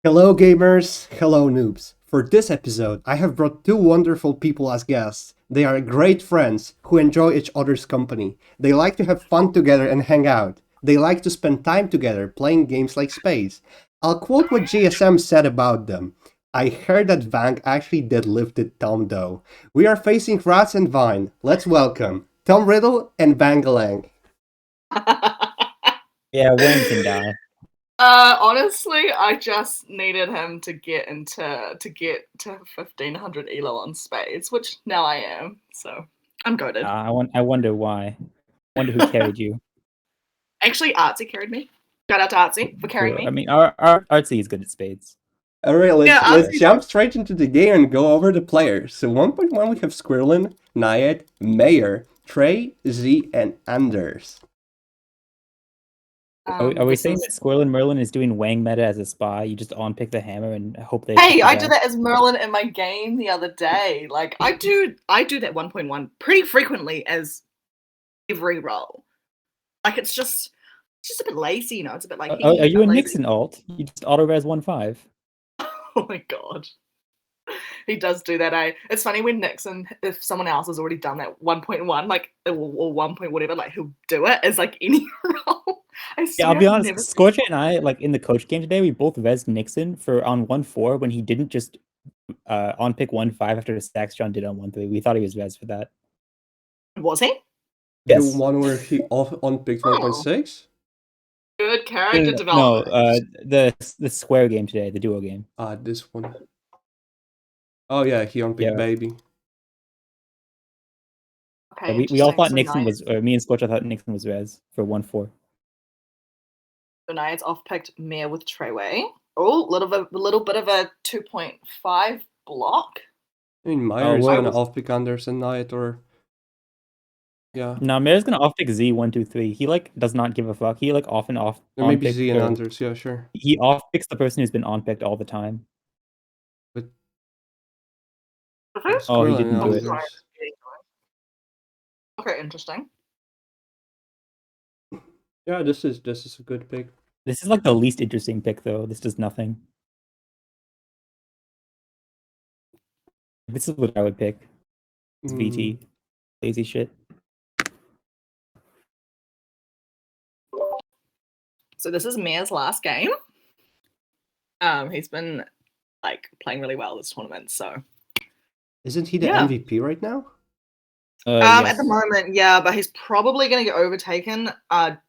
Hello, gamers. Hello, noobs. For this episode, I have brought two wonderful people as guests. They are great friends who enjoy each other's company. They like to have fun together and hang out. They like to spend time together playing games like Space. I'll quote what GSM said about them. I heard that Vang actually deadlifted Tom though. We are facing Rats and Vine. Let's welcome Tom Riddle and Wangalang. Yeah, Wayne can die. Honestly, I just needed him to get to 1500 elo on spades, which now I am. So I'm goaded. I wonder why. Wonder who carried you. Actually, Artsy carried me. Shout out to Artsy for carrying True. me. I mean, our Artsy is good at spades. Alright, Yeah, let's Artsy's jump straight into the game and go over the players. So 1.1 we have Squirrelin, Nayad, Mayor, Trey, Z, and Anders. Are we saying that Squirrel and Merlin is doing Wang meta as a spy? You just on-pick the hammer and hope they. Hey, I did that as Merlin in my game the other day. Like I do that 1.1 pretty frequently as every role. Like it's just a bit lazy, you know. It's a bit like. Are you a lazy. Nixon alt? You just auto-res 1.5. Oh my god. He does do that, It's funny when Nixon, if someone else has already done that 1.1, like, or 1 point whatever, like, he'll do it as, like, any role. Yeah, I'll be honest, Scorcher and I, like, in the coach game today, we both res Nixon for on 1.4 when he didn't just on-pick 1.5 after the stacks John did on 1.3. We thought he was res for that. Was he? Yes. The one where he on-picked 1.6? Good character No, development. the square game today, the duo game. This one. Oh yeah, he on-picked Baby. Okay, Yeah, we all thought so Nixon nice. was, or me and Scorcher thought Nixon was res for 1.4. So Nia's off-picked Mare with Treyway. Oh, little bit of a 2.5 block. I mean, Meyer is gonna off-pick Anders and Knight, or... Yeah. No, Mare's gonna off-pick Z 1, 2, 3. He like does not give a fuck. He like often Or maybe Z and Anders, yeah, sure. He off-picks the person who's been on-picked all the time. But oh, he didn't do it. Okay, interesting. Yeah, this is a good pick. This is like the least interesting pick though. This does nothing. This is what I would pick. It's VT. Lazy shit. So this is Mare's last game. He's been like playing really well this tournament, so isn't he the MVP right now? Yes. At the moment, yeah, but he's probably gonna get overtaken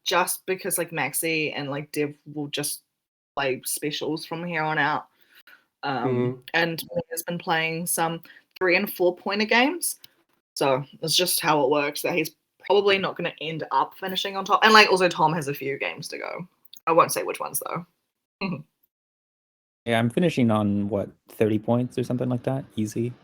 just because like Maxi and like Dev will just play specials from here on out. And he's been playing some 3 and 4 pointer games. So it's just how it works that he's probably not gonna end up finishing on top. And like also Tom has a few games to go. I won't say which ones though. Yeah, I'm finishing on what, 30 points or something like that. Easy.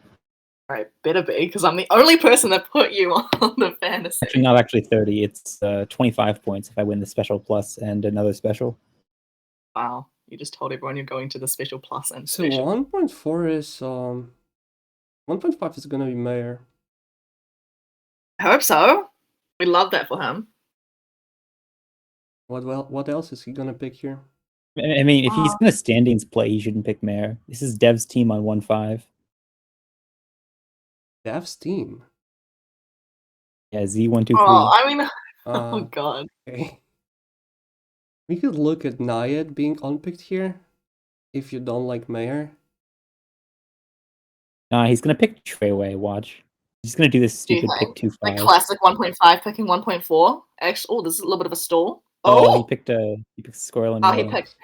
Right, better be, because I'm the only person that put you on the fantasy. Actually, not actually 30. It's 25 points if I win the special plus and another special. Wow, you just told everyone you're going to the special plus and so special. 1.4 is 1.5 is gonna be Mayor. I hope so. We love that for him. What else is he gonna pick here? I mean, if he's gonna standings play, he shouldn't pick Mayor. This is Dev's team on 1.5. Dev's team? Yeah, Z1, 2, 3. Oh, I mean, oh god. Okay. We could look at Nayad being unpicked here, if you don't like Mayor. Nah, he's gonna pick Treyway, watch. He's gonna do this stupid pick 2.5. Like classic 1.5 picking 1.4. Actually, this is a little bit of a stall. Oh, he picked Squirrel and he picked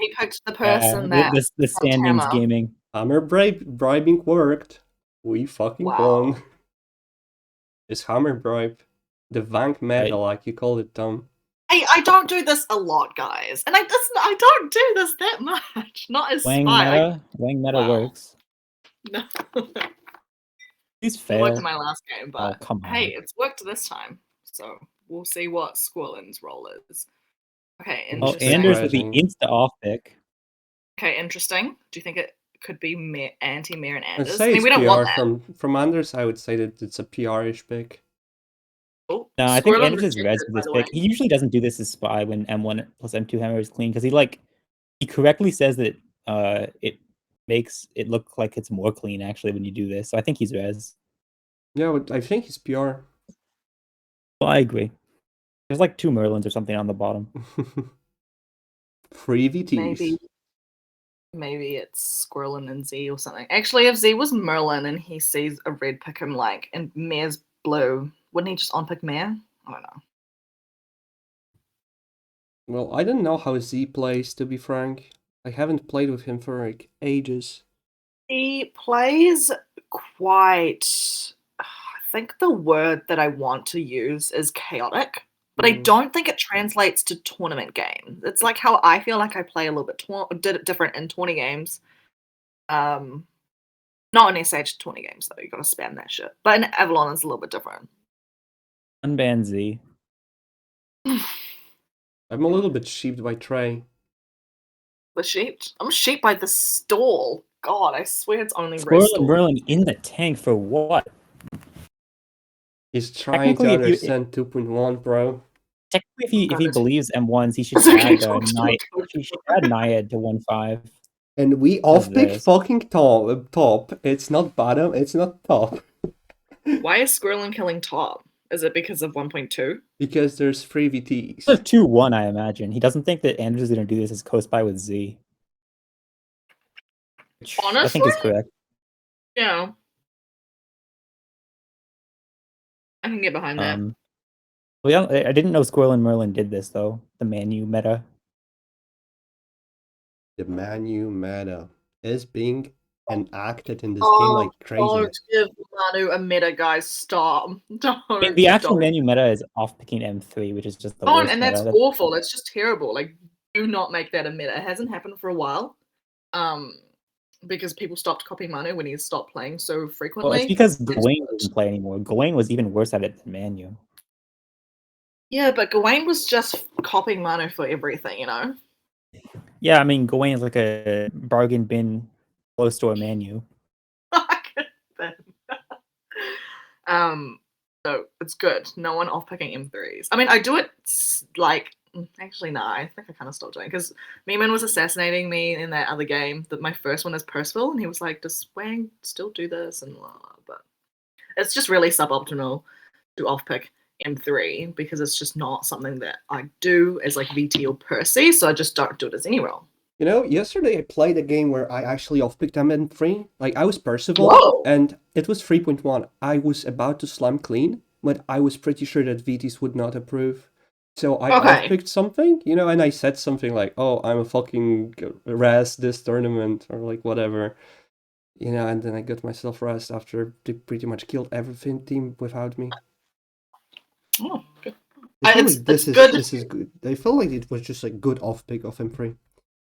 the person that the standings gaming. Hammer bribing worked. We fucking won. It's hammer bribe. The Vank meta, like you call it, Tom. Hey, I don't do this a lot, guys. And I don't do this that much. Not as Wang meta. Wang meta works. No. He's fair. It worked in my last game, but come on. Hey, it's worked this time. So we'll see what Squirrelin's role is. Okay, interesting. Oh, Anders with the insta off pick. Okay, interesting. Do you think it could be anti-Mir and Anders? I mean, we don't want that. From Anders, I would say that it's a PR-ish pick. Oh, no, I think Anders is res with this pick. He usually doesn't do this as spy when M1 plus M2 hammer is clean, because he correctly says that it makes it look like it's more clean actually when you do this. So I think he's res. Yeah, but I think he's pure. Well, I agree. There's like 2 Merlins or something on the bottom. 3 VTs. Maybe it's Squirrelin and Z or something. Actually, if Z was Merlin and he sees a red pick him and Mare's blue, wouldn't he just unpick Mare? I don't know. Well, I don't know how Z plays, to be frank. I haven't played with him for like ages. He plays quite. I think the word that I want to use is chaotic, but I don't think it translates to tournament games. It's like how I feel like I play a little bit different in 20 games. Not in SH 20 games though. You gotta spam that shit. But in Avalon, it's a little bit different. Unban Z. I'm a little bit sheeped by Trey. The sheep? I'm sheep by the stall. God, I swear it's only Squirrel race and stall. Merlin in the tank for what? He's trying to understand 2.1, bro. Technically, if he believes M1s, he should add Naiad to 1.5. And we off-pick fucking top. It's not bottom, it's not top. Why is Squirrelin killing top? Is it because of 1.2? Because there's 3 VTs. There's 2-1, I imagine. He doesn't think that Andrews is going to do this as co-spy with Z. Which honestly? I think is correct. Yeah. I can get behind that. Well, yeah, I didn't know Squirrel and Merlin did this, though. The Manu meta. The Manu meta is being enacted in this game like crazy. Don't give Manu a meta, guys. Stop. Don't. I mean, the actual Manu meta is off-picking M3, which is just the worst and that's awful. It's just terrible. Like, do not make that a meta. It hasn't happened for a while. Because people stopped copying Manu when he stopped playing so frequently. Well, it's because Gawain doesn't play anymore. Gawain was even worse at it than Manu. Yeah, but Gawain was just copying Manu for everything, you know? Yeah, I mean, Gawain is like a bargain bin close to a Manu. So it's good. No one off-picking M3s. I mean, I do it like... Actually, no, I think I kind of stopped doing it because Meeman was assassinating me in that other game. My first one is Percival, and he was like, does Wang still do this? And blah, blah, but it's just really suboptimal to off-pick M3 because it's just not something that I do as like VT or Percy, so I just don't do it as any role. You know, yesterday I played a game where I actually off-picked M3. Like, I was Percival, and it was 3.1. I was about to slam clean, but I was pretty sure that VTs would not approve. So I off-picked something, you know, and I said something like, oh, I'm a fucking res this tournament, or like whatever. You know, and then I got myself rest after they pretty much killed everything team without me. Oh, good. This is good. I felt like it was just a good off-pick of M3.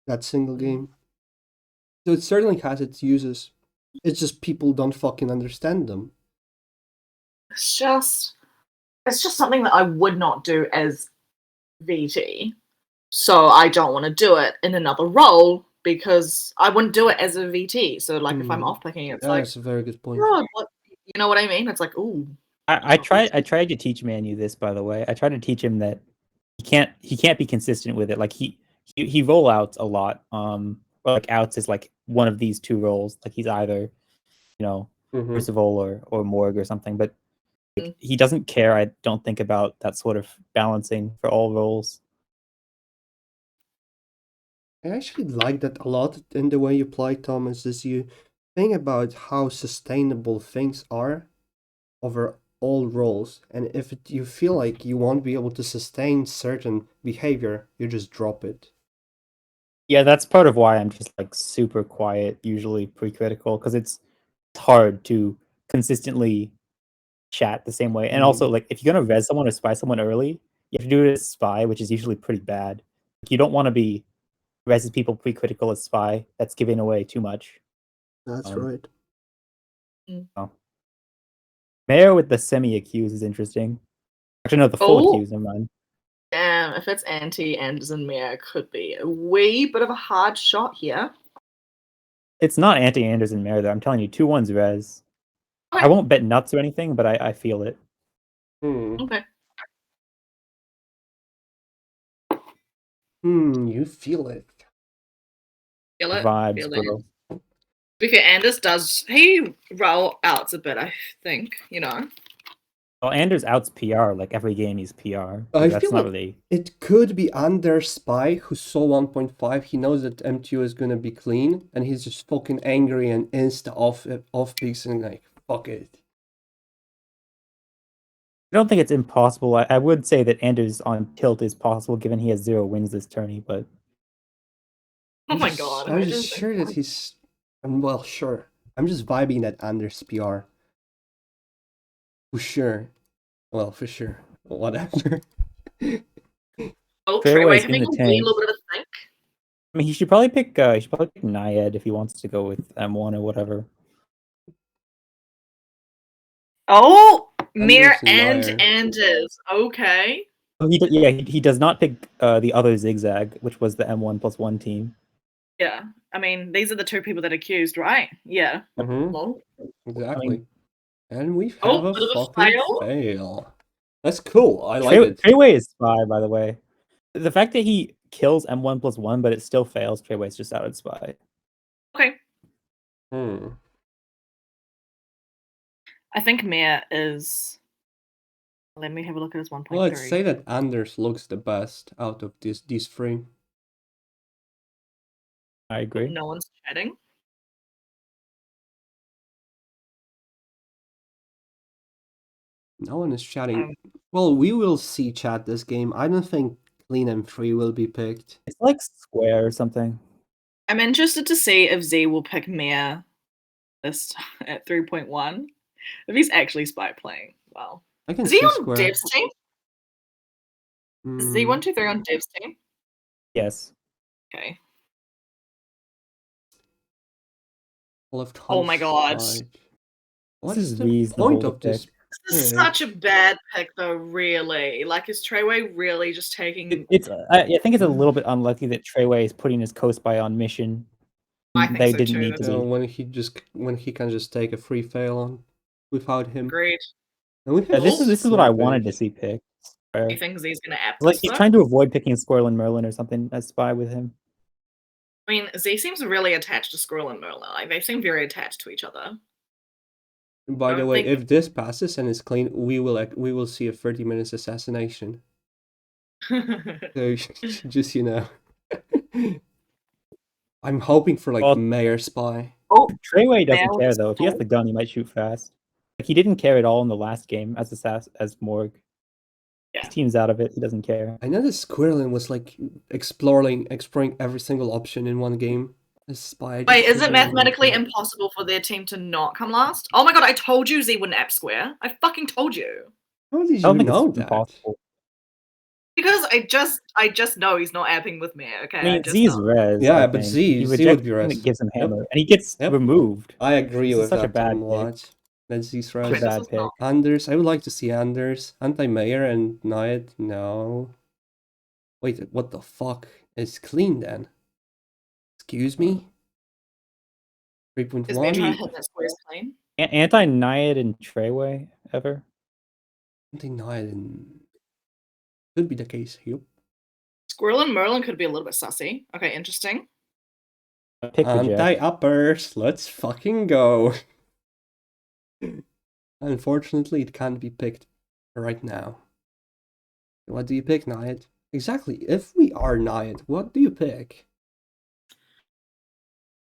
That single game. So it certainly has its uses. It's just people don't fucking understand them. It's just something that I would not do as VT. So I don't want to do it in another role because I wouldn't do it as a VT. So like if I'm off-picking, it's like... That's a very good point. Oh, you know what I mean? It's like, ooh. I tried to teach Manu this, by the way. I tried to teach him that he can't be consistent with it. Like he roll outs a lot. Or like outs is like one of these 2 roles. Like he's either, you know, Percival or Morg or something. But like, he doesn't care, I don't think, about that sort of balancing for all roles. I actually like that a lot in the way you play, Thomas, is you think about how sustainable things are over all roles. And if you feel like you won't be able to sustain certain behavior, you just drop it. Yeah, that's part of why I'm just like super quiet, usually pre-critical, because it's hard to consistently chat the same way. And also, like, if you're gonna res someone or spy someone early, you have to do it as spy, which is usually pretty bad. Like, you don't want to be res people pre-critical as spy. That's giving away too much. That's right. Oh. Mayor with the semi-accuse is interesting. Actually, no, the full accuse, never mind. Damn, if it's anti-Anderson Mayor, it could be a wee bit of a hard shot here. It's not anti-Anderson Mayor, though. I'm telling you, 2-1's res. Okay. I won't bet nuts or anything, but I feel it. Okay. You feel it. Feel it. vibes, Feel bro. it. To be fair, Anders does he roll outs a bit, I think, you know. Well, Anders outs PR, like every game he's PR. I That's feel not like really. it could be Anders Spy who saw 1.5. He knows that M2 is gonna be clean, and he's just fucking angry and insta off picks and like fuck it. I don't think it's impossible. I would say that Anders on tilt is possible given he has 0 wins this tourney, but Oh my god. I'm just sure that he's. Well, sure. I'm just vibing at Anders PR. For sure. Well, for sure. Whatever. Oh, Treyway's Treyway in having the a tank. little bit of a think. I mean, he should probably pick Naiad if he wants to go with M1 or whatever. Oh, Mir Anders and and Nair. Anders. Okay. Oh, he does not pick the other Zigzag, which was the M1+1 team. Yeah. I mean, these are the two people that are accused, right? Yeah. Well, Exactly. I mean, And we Oh, have a bit of a fucking fail. fail. That's cool. I like it. Treyway is Spy, by the way. The fact that he kills M1+1, but it still fails, Treyway's just out at Spy. Okay. Hmm. I think Mir is. Let me have a look at his 1.3. Well, I'd say that Anders looks the best out of these three. I agree. No one's chatting. No one is chatting. Well, we will see chat this game. I don't think Clean M3 will be picked. It's like Square or something. I'm interested to see if Z will pick Mir this at 3.1. If he's actually Spy playing. Well. I can Is he see on Square. Dev's team? Is Z123 on Dev's team? Yes. Okay. Left Oh my god. side. What This is is the reasonable point to of this? This is such a bad pick, though, really. Like, is Treyway really just taking... I think it's a little bit unlucky that Treyway is putting his co-spy on mission. I think They so didn't too. need to be. When he can just take a free fail on without him. Agreed. And we Yeah, have this is what I wanted to Square see picked. He thinks he's gonna app Like this, he's though? trying to avoid picking Squirrel and Merlin or something as Spy with him. I mean, Z seems really attached to Squirrel and Merlin. Like, they seem very attached to each other. By the way, if this passes and is clean, we will see a 30 minutes assassination. So just I'm hoping for like Mayor Spy. Oh, Treyway doesn't care though. If he has the gun, he might shoot fast. Like he didn't care at all in the last game as Morg. Yeah. His team's out of it. He doesn't care. I know that Squirrelin was like exploring every single option in one game. Spy. Wait, is it mathematically impossible for their team to not come last? Oh my god, I told you Z wouldn't app Square. I fucking told you. How did you know that? Impossible. Because I just know he's not apping with me. Okay, I mean, Z's res. Yeah, but Z would be res. It gives him hammer, and he gets removed. I agree with such that a bad somewhat. That's Z's res. Bad pick. Anders, I would like to see Anders. Anti-Mayor and Nayad, no. Wait, what the fuck? It's clean then. Excuse me? 3.1? Anti-Nayad and Treyway ever? Anti-Nayad and... Could be the case, yep. Squirrel and Merlin could be a little bit sussy. Okay, interesting. Anti-uppers, let's fucking go. Unfortunately, it can't be picked right now. What do you pick, Nayad? Exactly, if we are Nayad, what do you pick?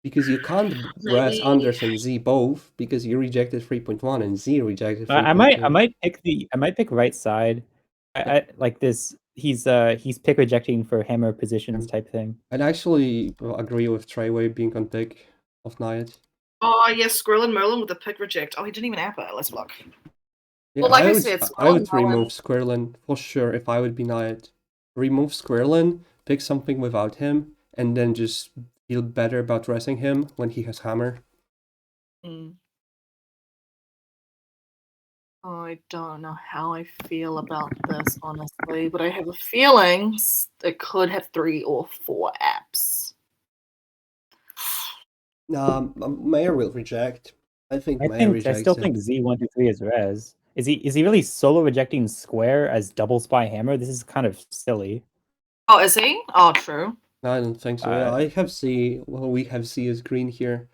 Because you can't res Anders and Z both, because you rejected 3.1 and Z rejected 3.2. I might pick right side. I like this. He's pick rejecting for hammer positions type thing. I'd actually agree with Treyway being on pick of Nayad. Oh yes, Squirrel and Merlin with the pick reject. Oh, he didn't even app it. Let's look. Yeah, well, like I said, I would remove Squirrelin for sure if I would be Nayad. Remove Squirrelin, pick something without him, and then just feel better about resing him when he has hammer. I don't know how I feel about this, honestly, but I have a feeling it could have 3 or 4 apps. Mayor will reject. I still think Z123 is res. Is he really solo rejecting Square as double spy hammer? This is kind of silly. Oh, is he? Oh, true. I don't think so. Yeah, I have C. Well, we have C as green here.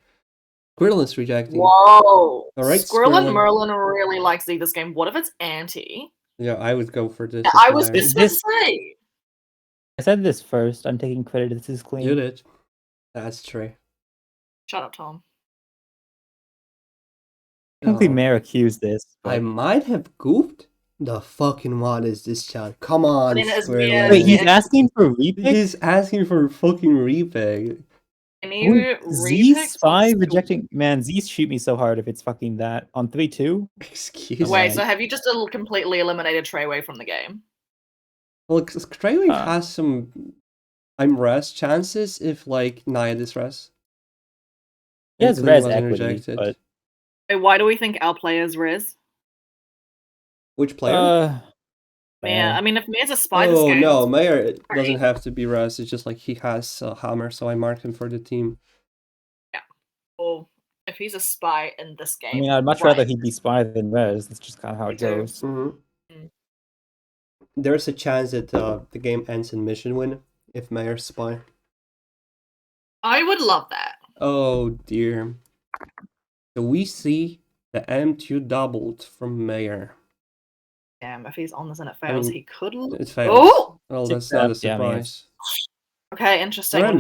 Squirrel is rejecting. Whoa. Alright, Squirrel and Squirrel. Merlin really like Z this game. What if it's anti? Yeah, I would go for this. Yeah, as I was Meyer. just going to say. I said this first. I'm taking credit. This is clean. You did. That's true. Shut up, Tom. I don't think Mayor accused this. I might have goofed. The fucking what is this, chat? Come on, Squirrel. Wait, he's asking for repick? He's asking for fucking repick. Z spy rejecting. Man, Z shoot me so hard if it's fucking that on 3-2. Excuse Wait, me. so have you just completely eliminated Treyway from the game? Well, Treyway has some res chances if like Nayad is res. He has res equity, but... Wait, why do we think our player's res? Which player? Yeah, I mean, if Mayor's a spy this game... Oh, no, Mayor doesn't have to be res. It's just like he has a hammer, so I marked him for the team. Yeah. Well, if he's a spy in this game... I mean, I'd much rather he be spy than res. That's just kind of how it goes. There's a chance that the game ends in mission win if Mayor's spy. I would love that. Oh, dear. So we see the M2 doubled from Mayor. Damn, if he's on this and it fails, he could lose. It fails. Oh! Well, that's not a surprise. Okay, interesting. Right,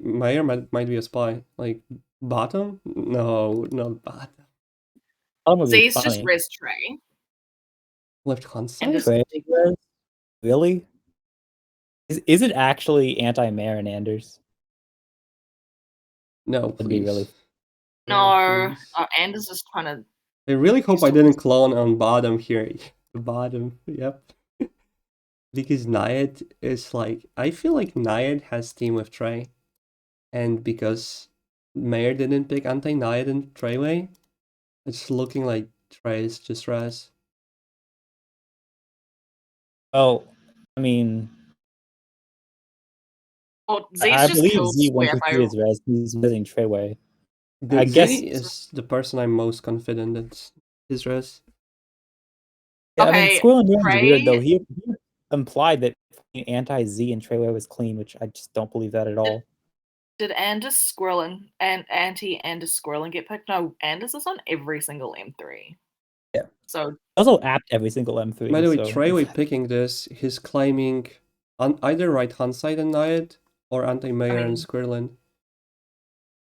Mayor might be a spy. Like, bottom? No, not bottom. Z's just res Trey. Left hand side? Really? Is it actually anti-Mayor and Anders? No, That'd be really... No, Anders is trying to... I really hope I didn't clone on bottom here. The bottom, yep. Because Nayad is like... I feel like Nayad has team with Trey. And because Mayor didn't pick anti-Nayad and Treyway, it's looking like Trey is just res. Oh, I mean... Well, I believe Z123 is res. He's using Treyway. I guess is the person I'm most confident that is res. Yeah, okay, I mean, Squirrel and Trey... is weird though. He implied that anti-Z and Treyway was clean, which I just don't believe that at all. Did Anders Squirrel and anti-Anders Squirrel get picked? No, Anders is on every single M3. Yeah. So also apt every single M3. By the way, Treyway picking this, he's claiming on either right hand side and Nayad or anti-Mayor and Squirrel.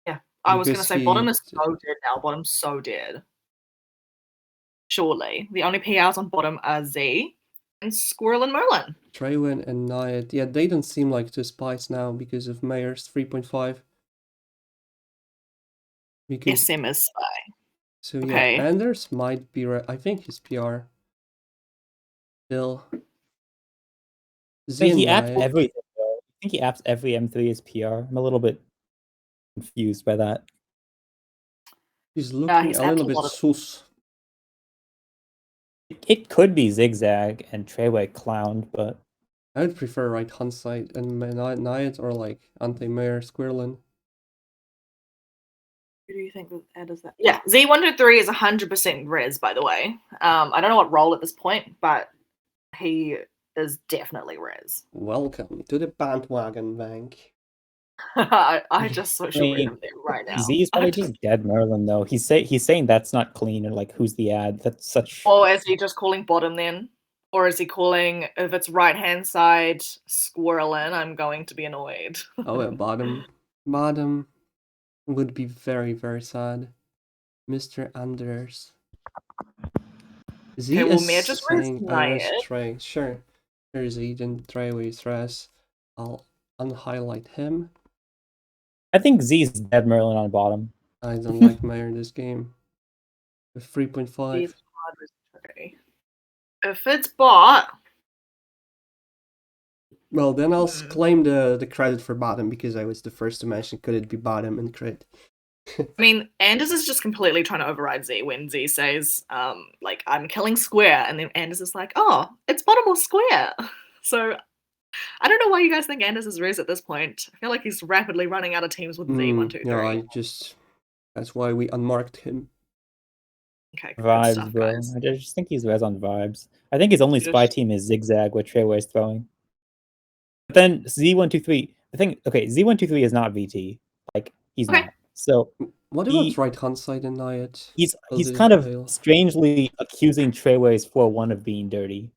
Yeah, I was gonna say bottom is so dead now. Bottom's so dead. Surely the only PRs on bottom are Z and Squirrel and Merlin. Treyway and Nayad, yeah, they don't seem like two spies now because of Mayor's 3.5. SM is spy. So yeah, Anders might be I think he's PR. Still. He apps everything though. I think he apps every M3 as PR. I'm a little bit confused by that. He's looking a little bit sus. It could be Zigzag and Treyway clowned, but I would prefer right hand side and Nayad or like anti-Mayor Squirrelin. Who do you think does that? Yeah, Z123 is 100% res, by the way. I don't know what role at this point, but he is definitely res. Welcome to the bandwagon bank. I just social read him there right now. Z is probably just dead Merlin though. He's saying that's not clean, or like who's the ad? That's such. Or is he just calling bottom then? Or is he calling if it's right hand side Squirrelin? I'm going to be annoyed. Oh yeah, bottom would be very, very sad. Mr. Anders. Z is just saying Trey. Sure. There's Z and Treyway's res. I'll unhighlight him. I think Z is dead Merlin on bottom. I don't like Mayor in this game. With 3.5. If it's bot. Well, then I'll claim the credit for bottom because I was the first to mention could it be bottom and crit. I mean, Anders is just completely trying to override Z when Z says, like, I'm killing square, and then Anders is like, oh, it's bottom or square. So I don't know why you guys think Anders is res at this point. I feel like he's rapidly running out of teams with Z123. No, that's why we unmarked him. Okay, vibes, stuff, bro. guys. I just think he's res on vibes. I think his only spy team is Zigzag, what Treyway's throwing. But then Z123, the thing. Okay, Z123 is not VT. Like he's Okay. not. So What about right-hand side and Nayat? he's kind of strangely accusing Treyway's 4-1 of being dirty.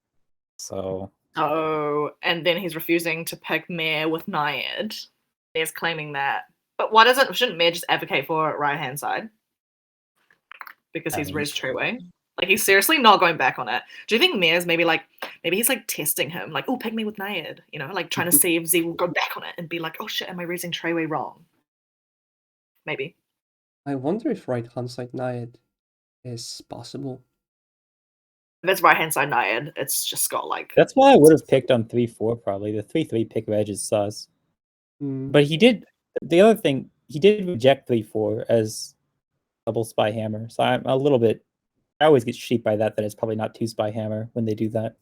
So. Oh, and then he's refusing to pick Mare with Nayad. Mare's claiming that. But why shouldn't Mare just advocate for right-hand side? Because he's Riz Treyway. Like, he's seriously not going back on it. Do you think Mare's maybe he's like testing him, like, oh, pick me with Nayad, you know, like trying to see if Z will go back on it and be like, oh shit, am I raising Treyway wrong? Maybe. I wonder if right-hand side Nayad is possible. If it's right-hand side Nayad, it's just got like... That's why I would have picked on 3-4 probably. The 3-3 pick Reg is sus. But he did... The other thing, he did reject 3-4 as double spy hammer. So I'm a little bit... I always get sheep by that it's probably not 2 spy hammer when they do that.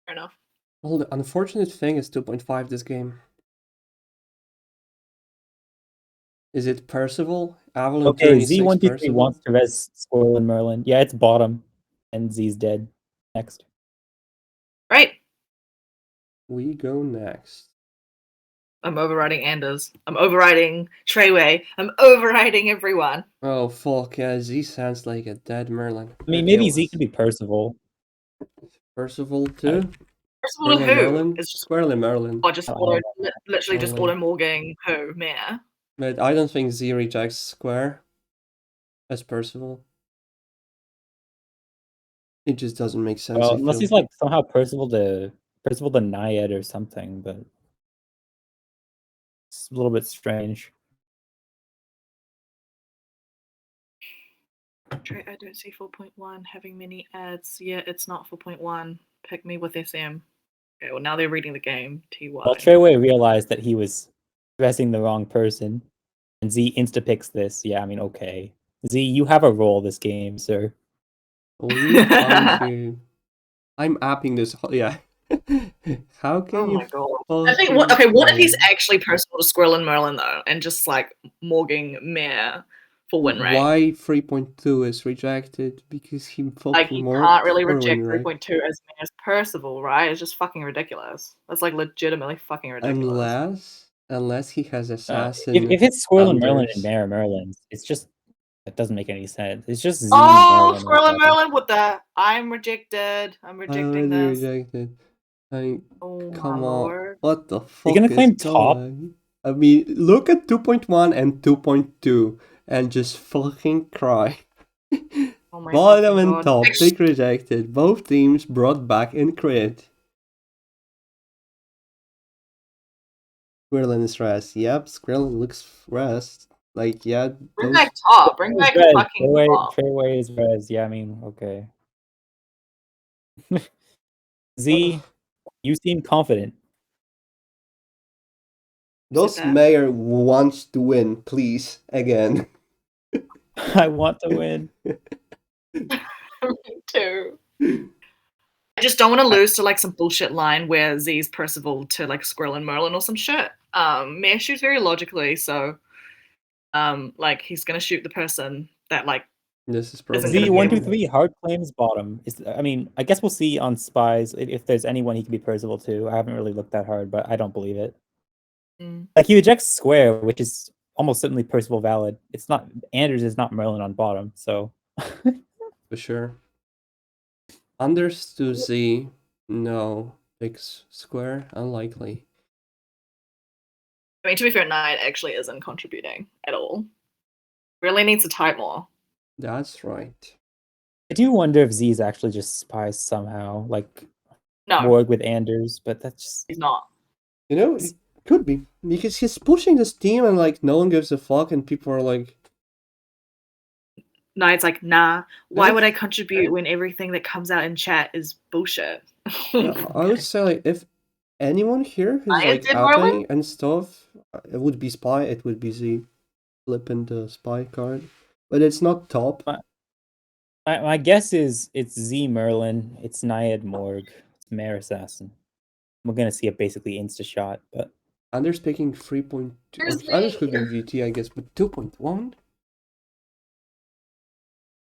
Fair enough. Well, the unfortunate thing is 2.5 this game. Is it Percival? Avalon okay, Z123 wants to res Squirrel and Merlin. Yeah, it's bottom. And Z's dead. Next. Right. We go next. I'm overriding Anders. I'm overriding Treyway. I'm overriding everyone. Oh, fuck, yeah, Z sounds like a dead Merlin. I mean, maybe Z could be Percival. Percival too? Percival to who? Merlin? It's just Squirrel and Merlin. Or just literally just auto-morging who? Mare? But I don't think Z rejects Square as Percival. It just doesn't make sense. Well, unless he's like somehow Percival to Naiad or something, but it's a little bit strange. I don't see 4.1 having many ads. Yeah, it's not 4.1. Pick me with SM. Okay, well now they're reading the game. TY. Well, Treyway realized that he was dressing the wrong person, and Z insta-picks this. Yeah, I mean, okay. Z, you have a role this game, sir. I'm apping this. Yeah. How can you? Oh my god! I think what if he's actually Percival to Squirrel and Merlin though, and just like morging Mare for win rate? Why 3.2 is rejected? Because he fucking like you can't really reject 3.2 as Mare's Percival, right? It's just fucking ridiculous. That's like legitimately fucking ridiculous. Unless he has assassin. If it's Squirrel and Merlin and Mare Merlin, it's just. That doesn't make any sense. It's just Z and Squirrel and Merlin with that. I'm rejected. I'm rejecting this. Rejected. Oh come my on. Lord. What the fuck? You're gonna claim top? I mean, look at 2.1 and 2.2 and just fucking cry. Bottom and top, pick rejected. Both teams brought back in crit. Squirrel is rest. Yep, Squirrel looks rest. Like, yeah. Bring back top. Bring back fucking top. Treyway is res. Yeah, I mean, okay. Z, you seem confident. Those mayor wants to win, please, again. I want to win. Me too. I just don't want to lose to like some bullshit line where Z's Percival to like Squirrel and Merlin or some shit. Mayor shoots very logically, so like he's gonna shoot the person that like this is probably Z123 hard claims bottom. I mean, I guess we'll see on spies if there's anyone he could be Percival to. I haven't really looked that hard, but I don't believe it. Like he rejects Square, which is almost certainly Percival valid. It's not Anders is not Merlin on bottom, so for sure. Anders to Z, no. Picks Square, unlikely. I mean, to be fair, Knight actually isn't contributing at all. Really needs to type more. That's right. I do wonder if Z's actually just spies somehow, like Morg with Anders, but that's just... He's not. You know, it could be. Because he's pushing this team and like no one gives a fuck and people are like... Knight's like, nah, why would I contribute when everything that comes out in chat is bullshit? I would say like, if anyone here who's like apping and stuff, it would be spy, it would be Z. Flipping the spy card. But it's not top. My guess is it's Z Merlin, it's Naiad Morg, it's Mare Assassin. We're gonna see a basically insta shot, but Anders picking 3.2. Anders could be GT, I guess, but 2.1?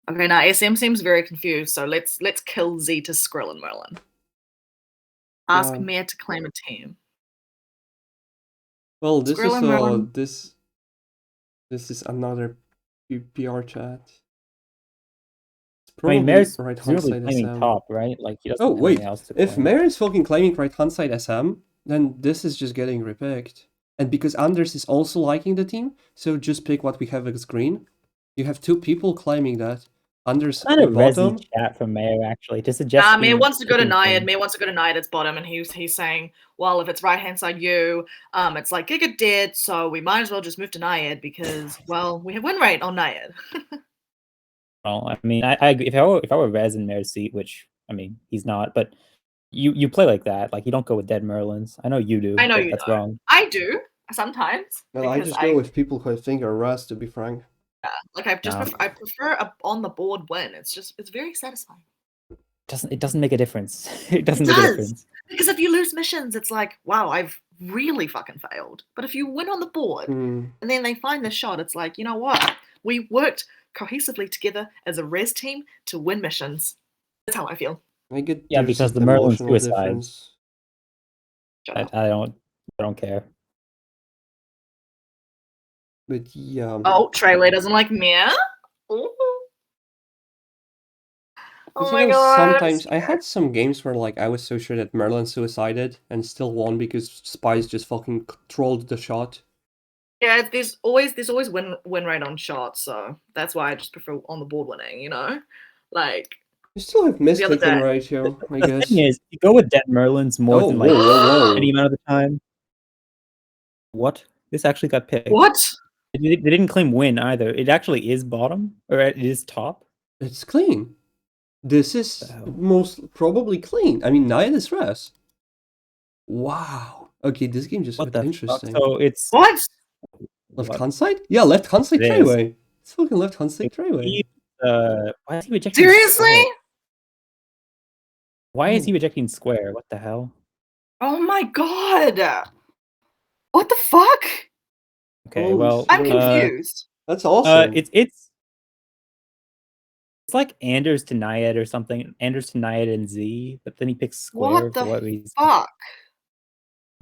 Okay, now SM seems very confused, so let's kill Z to Skrill and Merlin. Ask Mare to claim a team. Well, this Squirrel is and Merlin. this is another PR chat. It's I mean, probably Mayor's right hand presumably side claiming SM. top, right? Like he doesn't Oh have anything wait, else to if claim. Mayor is fucking claiming right hand side SM, then this is just getting repicked. And because Anders is also liking the team, so just pick what we have as green. You have two people claiming that. Anders Kind of bottom. resi chat from Mayor actually to suggest. Mayor wants to go to picking Naiad. things. Mayor wants to go to Naiad's bottom, and he's saying, well, if it's right hand side you, it's like Giga dead, so we might as well just move to Naiad because, well, we have win rate on Naiad. Well, I mean, I agree. If I were Rez in Mayor's seat, which I mean he's not, but you play like that. Like you don't go with dead Merlins. I know you do. I know but you that's don't. wrong. I do sometimes. Well, I just go with people who I think are Raz, to be frank. Yeah, like I prefer a on the board win. It's very satisfying. It doesn't make a difference. It doesn't make a difference. Because if you lose missions, it's like, wow, I've really fucking failed. But if you win on the board and then they find the shot, it's like, you know what? We worked cohesively together as a res team to win missions. That's how I feel. I get because the Merlin suicides. I don't care. But yeah. Oh, Treyway doesn't like Mia. Ooh. Oh my god. Sometimes I had some games where like I was so sure that Merlin suicided and still won because Spies just fucking trolled the shot. Yeah, there's always win rate on shots, so that's why I just prefer on the board winning, you know? Like you still have mistaken ratio, I guess. The thing is, you go with dead Merlins more than like any amount of the time. What? This actually got picked. What? They didn't claim win either. It actually is bottom, or it is top. It's clean. This is most probably clean. I mean, Naiad is Res. Wow. Okay, this game just got interesting. So it's what? Left hand side? Yeah, left hand side Treyway. It's fucking left hand side Treyway. Why is he rejecting? Seriously? Why is he rejecting square? What the hell? Oh my god! What the fuck? Okay, well, I'm confused. That's awesome. It's like Anders to Naiad or something. Anders to Naiad and Z, but then he picks square for what reason? Fuck?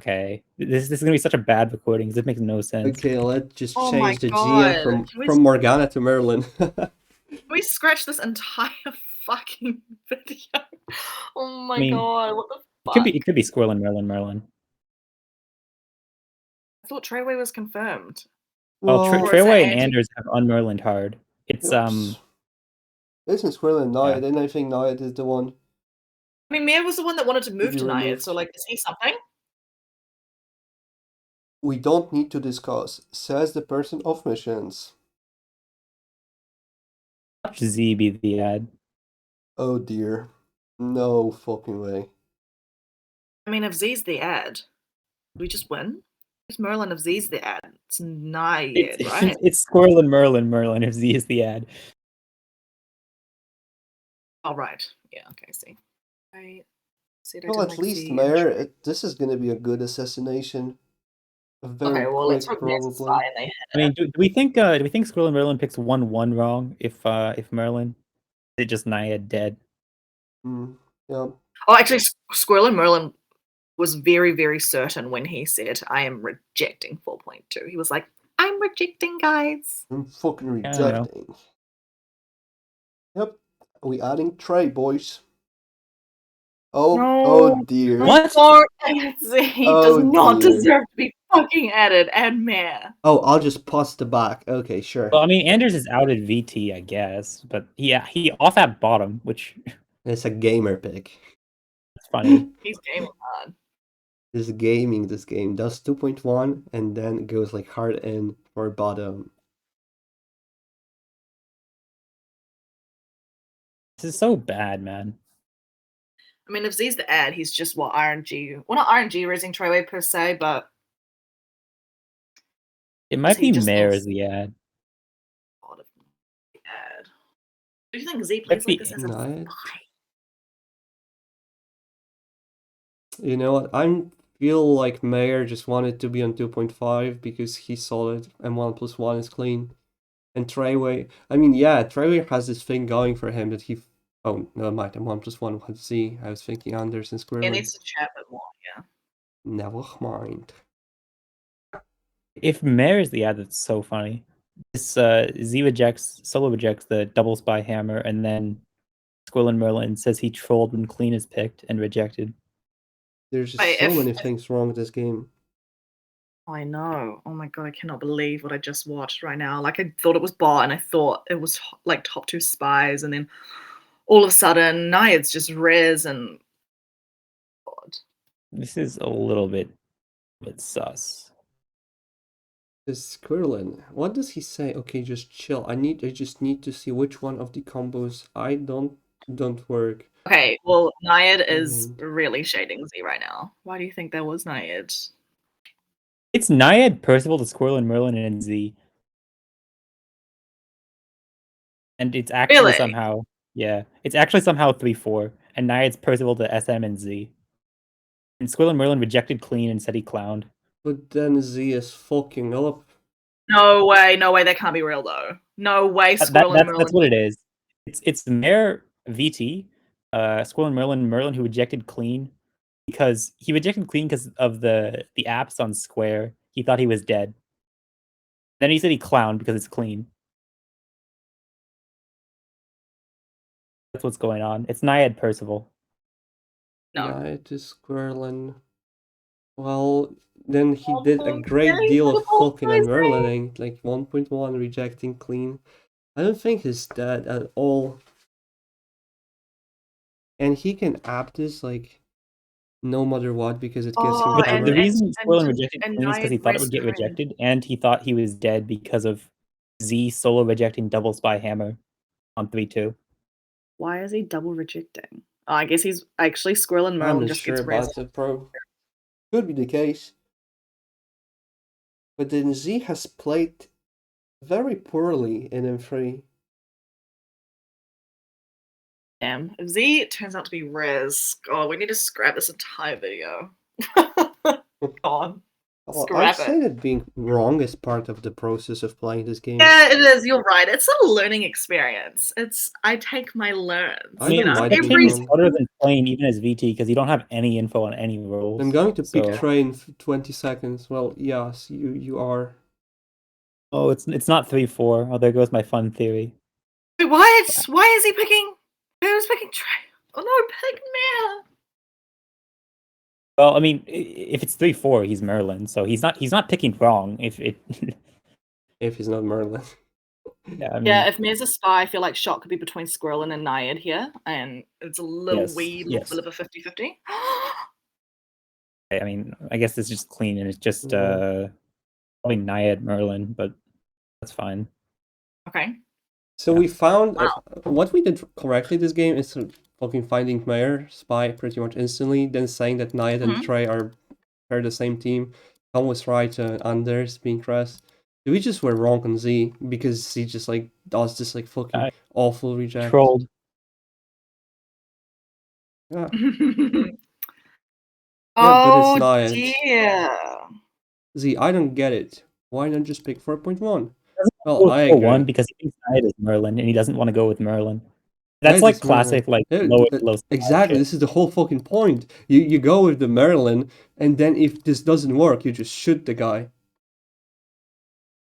Okay, this is gonna be such a bad recording. This makes no sense. Okay, let's just change the GM from Morgana to Merlin. Can we scratch this entire fucking video? Oh my god, what the fuck? It could be Squirrel and Merlin. I thought Treyway was confirmed. Well, Treyway and Anders have unmerlined hard. It's Isn't Squirrel and Naiad, and I think Naiad is the one. I mean, Mia was the one that wanted to move to Naiad, so like, is he something? We don't need to discuss, says the person of missions. Watch Z be the ad. Oh dear. No fucking way. I mean, if Z's the ad, we just win? It's Merlin if Z's the ad. It's Naiad, right? It's Squirrel and Merlin if Z is the ad. All right. Yeah, okay, see. Right. Well, at least, Mayor, this is going to be a good assassination. Okay, well, let's hope probably. I mean, do we think Squirrel and Merlin picks 1-1 wrong if Merlin? Is it just Naiad dead? Yeah. Oh, actually, Squirrel and Merlin was very, very certain when he said, I am rejecting 4.2. He was like, I'm rejecting, guys. I'm fucking rejecting. Yep. Are we adding Trey, boys? Oh dear. What? He does not deserve to be fucking added, and Mayor. Oh, I'll just pause the back. Okay, sure. Well, I mean, Anders is out at VT, I guess, but yeah, he off at bottom, which it's a gamer pick. It's funny. He's gaming hard. He's gaming this game. Does 2.1 and then goes like hard in for bottom. This is so bad, man. I mean, if Z's the ad, he's just RNG. Well, not RNG raising Treyway per se, but it might be Mayor as the ad. Do you think Z plays like this as a spy? You know what? I feel like Mayor just wanted to be on 2.5 because he's solid and 1+1 is clean. And Treyway, I mean, yeah, Treyway has this thing going for him that he. Oh, no, mind. And 1+1 with Z. I was thinking Anders and Squirrel. He needs to chat a bit more, yeah. Never mind. If Mare is the ad, that's so funny. This Solo rejects the double spy hammer, and then Squirrel and Merlin says he trolled when clean is picked and rejected. There's just so many things wrong with this game. I know. Oh my god, I cannot believe what I just watched right now. Like, I thought it was bot, and I thought it was like top 2 spies, and then all of a sudden, it's just res and god. This is a little bit sus. This Squirrelin, what does he say? Okay, just chill. I just need to see which one of the combos I don't work. Okay, well, Naiad is really shading Z right now. Why do you think there was Naiad? It's Naiad, Percival, the Squirrel, and Merlin, and Z. And it's actually somehow, it's actually somehow 3-4. And Naiad's Percival to SM and Z. And Squirrel and Merlin rejected clean and said he clowned. But then Z is fucking up. No way, that can't be real though. No way, Squirrel and Merlin. That's what it is. It's Mare VT, Squirrel and Merlin who rejected clean because he rejected clean because of the apps on Square. He thought he was dead. Then he said he clowned because it's clean. That's what's going on. It's Naiad Percival. No. Naiad is Squirrelin. Well, then he did a great deal of fucking and Merlining, like 1.1 rejecting clean. I don't think he's dead at all. And he can app this like no matter what because it gets him hammered. The reason Squirrel rejected clean is because he thought it would get rejected, and he thought he was dead because of Z solo rejecting double spy hammer on 3-2. Why is he double rejecting? Oh, I guess he's actually Squirrel and Merlin. I'm not sure about it, bro. Could be the case. But then Z has played very poorly in M3. Damn. If Z turns out to be res, God, we need to scrap this entire video. God. I'd say that being wrong is part of the process of playing this game. Yeah, it is. You're right. It's a learning experience. I take my learns. I mean, it's harder than playing even as VT because you don't have any info on any roles. I'm going to pick train for 20 seconds. Well, yes, you are. Oh, it's not 3-4. Oh, there goes my fun theory. Wait, what? Why is he picking? Who's picking train? Oh no, pick Mare. Well, I mean, if it's 3-4, he's Merlin, so he's not picking wrong. If he's not Merlin. Yeah, I mean, if Mare's a spy, I feel like shot could be between Squirrel and Naiad here, and it's a little wee little bit of a 50-50. I mean, I guess it's just clean, and it's just probably Naiad Merlin, but that's fine. Okay. So we found what we did correctly this game is fucking finding Mare spy pretty much instantly, then saying that Naiad and Trey are the same team. Tom was right, Anders being Crest. We just were wrong on Z because Z just like does this like fucking awful reject. Trolled. Yeah. But it's Naiad. Dear. Z, I don't get it. Why not just pick 4.1? Well, I agree. 1 because he thinks Naiad is Merlin and he doesn't want to go with Merlin. That's like classic, like low. Exactly. This is the whole fucking point. You go with the Merlin, and then if this doesn't work, you just shoot the guy.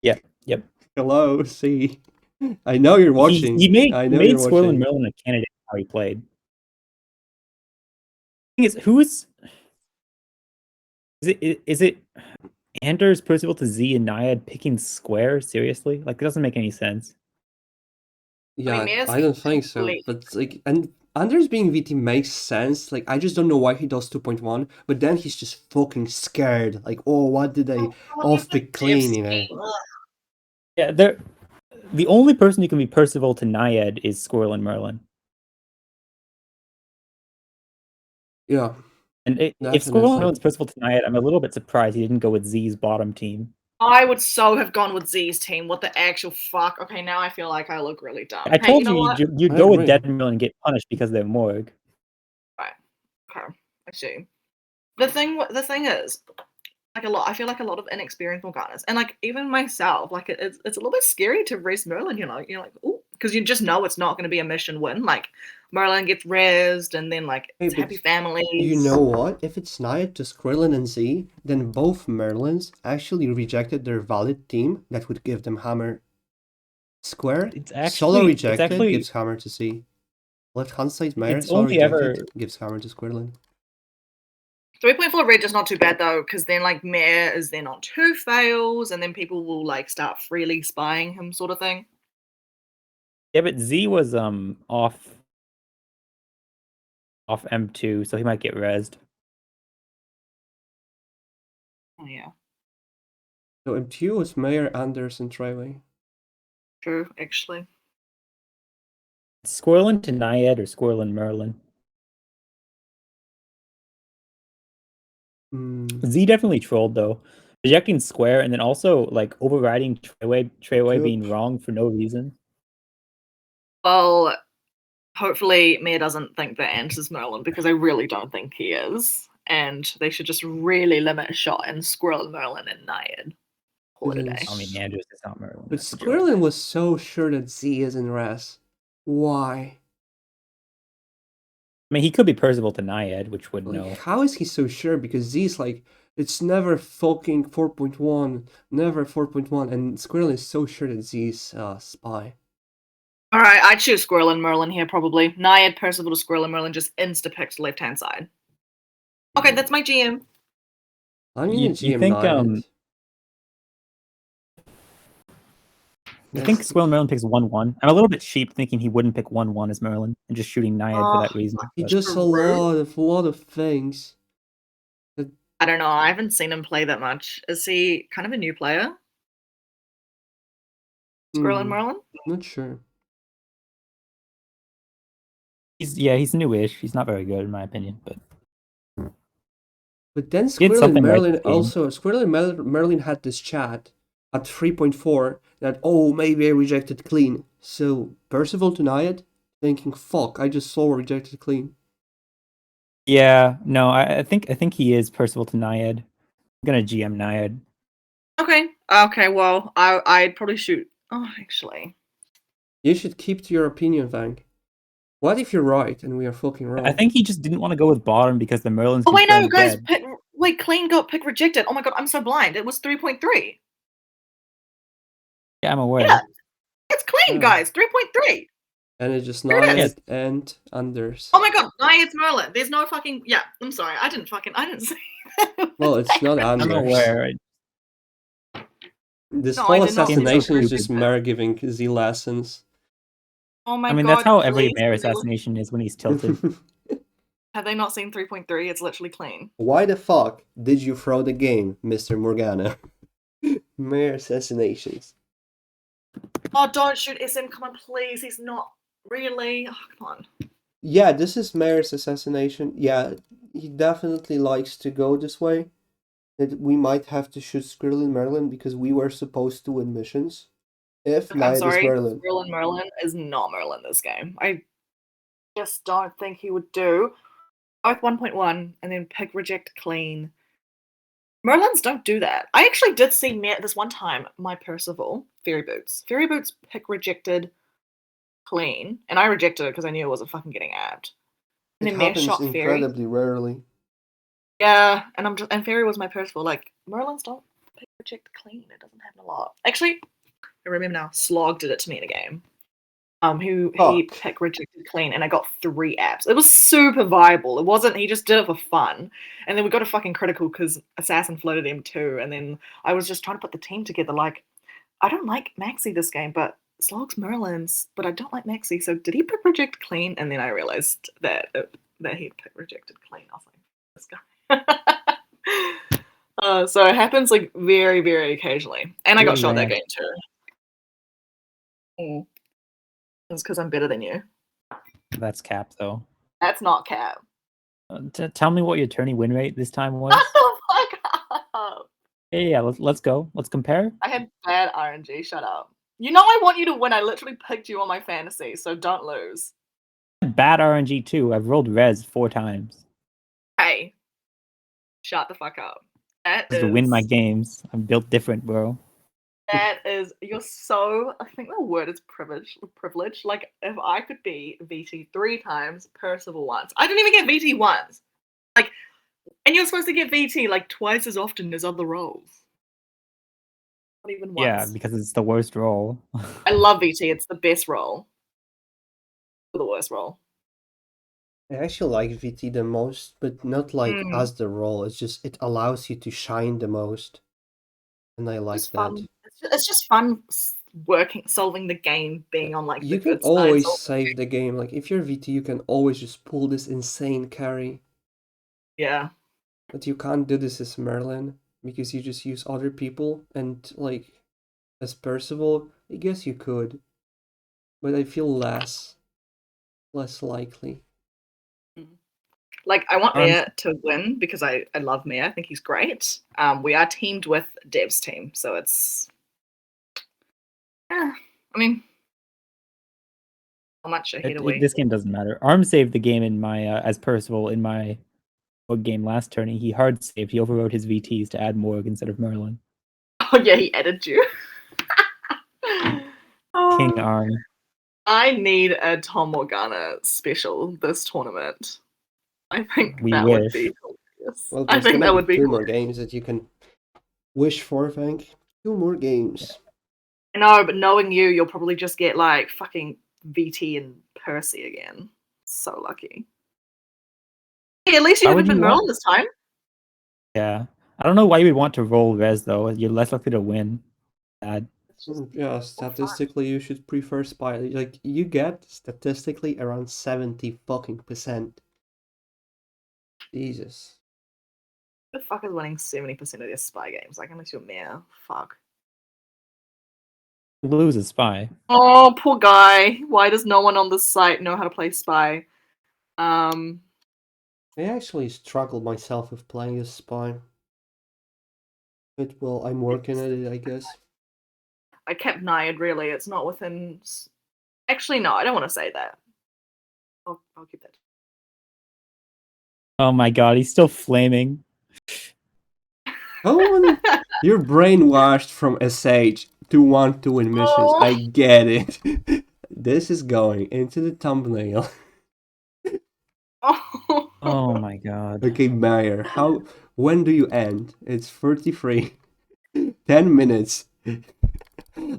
Yep. Hello, see. I know you're watching. He made Squirrel and Merlin a candidate how he played. The thing is it Anders, Percival to Z and Naiad picking Square? Seriously? Like, it doesn't make any sense. Yeah, I don't think so. But like, and Anders being VT makes sense. Like, I just don't know why he does 2.1. But then he's just fucking scared. Like, oh, what did they off pick clean? You know? Yeah, the only person who can be Percival to Naiad is Squirrel and Merlin. Yeah. And if Squirrel and Merlin's Percival to Naiad, I'm a little bit surprised he didn't go with Z's bottom team. I would so have gone with Z's team. What the actual fuck? Okay, now I feel like I look really dumb. I told you'd go with Dead and Merlin and get punished because they're Morg. Right. Okay. I see. The thing is, like I feel like a lot of inexperienced Morganas, and like even myself, like it's a little bit scary to race Merlin. You're like, oh, because you just know it's not going to be a mission win. Like Merlin gets rezzed, and then like it's happy families. You know what? If it's Naiad to Skrillin and Z, then both Merlins actually rejected their valid team that would give them hammer square. Solo rejected gives hammer to Z. Left-hand side Mare, solo rejected gives hammer to Skrillin. 3.4 red is not too bad though, because then like Mare is then on 2 fails, and then people will like start freely spying him, sort of thing. Yeah, but Z was off M2, so he might get rezzed. Oh yeah. So M2 was Mare, Anders, and Triway. True, actually. Squirrelin to Naiad or Squirrelin Merlin? Z definitely trolled though. Rejecting square and then also like overriding Treyway being wrong for no reason. Well, hopefully Mare doesn't think that Ant is Merlin, because I really don't think he is. And they should just really limit a shot and Squirrel Merlin and Naiad. I mean, Andrews is not Merlin. But Squirrelin was so sure that Z is in Res. Why? I mean, he could be Percival to Naiad, which would know. How is he so sure? Because Z's like, it's never fucking 4.1, never 4.1, and Squirrelin is so sure that Z's spy. Alright, I choose Squirrel and Merlin here, probably. Naiad, Percival to Squirrel and Merlin just insta-picked left-hand side. Okay, that's my GM. I'm gonna GM you think, Naiad. I think Squirrel Merlin picks 1-1. I'm a little bit sheep thinking he wouldn't pick 1-1 as Merlin and just shooting Naiad for that reason. He does a lot of things. I don't know. I haven't seen him play that much. Is he kind of a new player? Squirrel and Merlin? Not sure. He's newish. He's not very good in my opinion, but then Squirrel and Merlin also Merlin had this chat at 3.4 that maybe I rejected clean. So Percival to Naiad thinking fuck, I just saw rejected clean. Yeah, no, I think he is Percival to Naiad. I'm gonna GM Naiad. Okay, well, I'd probably shoot. Oh, actually. You should keep to your opinion, Vank. What if you're right and we are fucking wrong? I think he just didn't want to go with bottom because the Merlin's. Oh wait, no, guys, clean got pick rejected. Oh my god, I'm so blind. It was 3.3. Yeah, I'm aware. Yeah, it's clean, guys. 3.3. And it's just Naiad and Anders. Oh my god, Naiad's Merlin. There's no fucking I'm sorry. I didn't say that. Well, it's not Anders. I'm aware. This whole assassination is just Mare giving Z lessons. Oh my god. I mean, that's how every Mare assassination is when he's tilted. Have they not seen 3.3? It's literally clean. Why the fuck did you throw the game, Mr. Morgana? Mare assassinations. Oh, don't shoot SM, come on, please. He's not really. Oh, come on. Yeah, this is Mare's assassination. Yeah, he definitely likes to go this way. That we might have to shoot Squirrel and Merlin because we were supposed to win missions. If I'm sorry, Squirrel and Merlin is not Merlin this game. I just don't think he would do both 1.1 and then pick reject clean. Merlins don't do that. I actually did see this one time, my Percival, Fairy Boots. Fairy Boots pick rejected clean, and I rejected it because I knew it wasn't fucking getting abbed. And then happens shot incredibly rarely. Yeah, and Fairy was my Percival. Like, Merlins don't pick reject clean. It doesn't happen a lot. Actually, I remember now, Slog did it to me in a game. He pick rejected clean, and I got 3 apps. It was super viable. It wasn't. He just did it for fun, and then we got a fucking critical because Assassin floated M2, and then I was just trying to put the team together. Like, I don't like Maxi this game, but Slog's Merlins, but I don't like Maxi. So did he pick reject clean? And then I realized that he picked rejected clean. I was like, this guy. So it happens like very, very occasionally, and I got shot that game too. It's because I'm better than you. That's cap, though. That's not cap. Tell me what your tourney win rate this time was. Shut the fuck up. Yeah, let's go. Let's compare. I had bad RNG. Shut up. You know I want you to win. I literally picked you on my fantasy, so don't lose. Bad RNG too. I've rolled res 4 times. Hey, shut the fuck up. That is to win my games. I'm built different, bro. That is, you're so. I think the word is privilege. Privilege. Like if I could be VT 3 times, Percival once. I didn't even get VT once. Like, and you're supposed to get VT like twice as often as other roles. Not even once. Yeah, because it's the worst role. I love VT. It's the best role. The worst role. I actually like VT the most, but not like as the role. It's just it allows you to shine the most, and I like that. Fun. It's just fun solving the game, being on like you can always save the game. Like if you're VT, you can always just pull this insane carry. Yeah. But you can't do this as Merlin because you just use other people, and like as Percival, I guess you could, but I feel less likely. Like I want Mia to win because I love Mia. I think he's great. We are teamed with Dev's team, so it's. I mean, how much ahead are we? This game doesn't matter. Arm saved the game in my as Percival in my game last tourney. He hard saved. He overrode his VTs to add Morg instead of Merlin. Oh yeah, he added you. King Arm. I need a Tom Morgana special this tournament. I think would be hilarious. Well, I think that would be 2 more games that you can wish for, Vank. 2 more games. I know, but knowing you, you'll probably just get like fucking VT and Percy again. So lucky. Hey, at least you haven't been Merlin this time. Yeah. I don't know why you would want to roll res though. You're less likely to win. Bad. Yeah, statistically you should prefer spy. Like you get statistically around 70%. Jesus. Who the fuck is winning 70% of their spy games? Like unless you're Mia. Fuck. Lose a spy. Oh, poor guy. Why does no one on this site know how to play spy? I actually struggled myself with playing as spy. But well, I'm working at it, I guess. I kept Naiad, really. It's not within... Actually, no, I don't want to say that. I'll keep that. Oh my god, he's still flaming. Oh, you're brainwashed from SH to want to win missions. Oh. I get it. This is going into the thumbnail. Oh my god. Okay, Meyer, when do you end? It's 33. 10 minutes.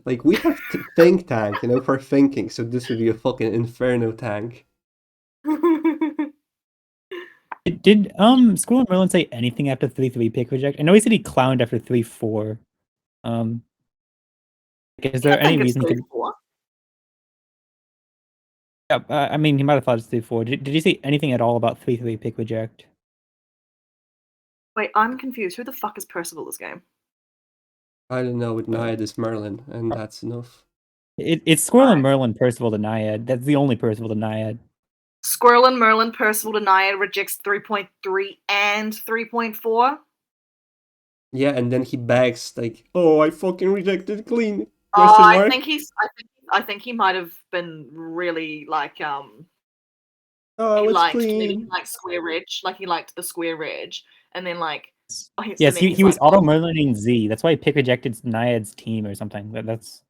Like, we have think tank, for thinking, so this would be a fucking inferno tank. Did Squirrel and Merlin say anything after 3-3 pick reject? I know he said he clowned after 3-4. Is there any reason he could... Yeah, I mean, he might have thought it's 3-4. Did he say anything at all about 3-3 pick reject? Wait, I'm confused. Who the fuck is Percival this game? I don't know. With Naiad is Merlin, and that's enough. It's Squirrel and Merlin, Percival to Naiad. That's the only Percival to Naiad. Squirrel and Merlin, Percival to Naiad rejects 3.3 and 3.4. Yeah, and then he begs like, "Oh, I fucking rejected clean." I think he might have been really like Oh, he liked clean. maybe like square reg, like he liked the square reg, and then like yes, he was auto Merlining Z. That's why he pick rejected Naiad's team or something. That's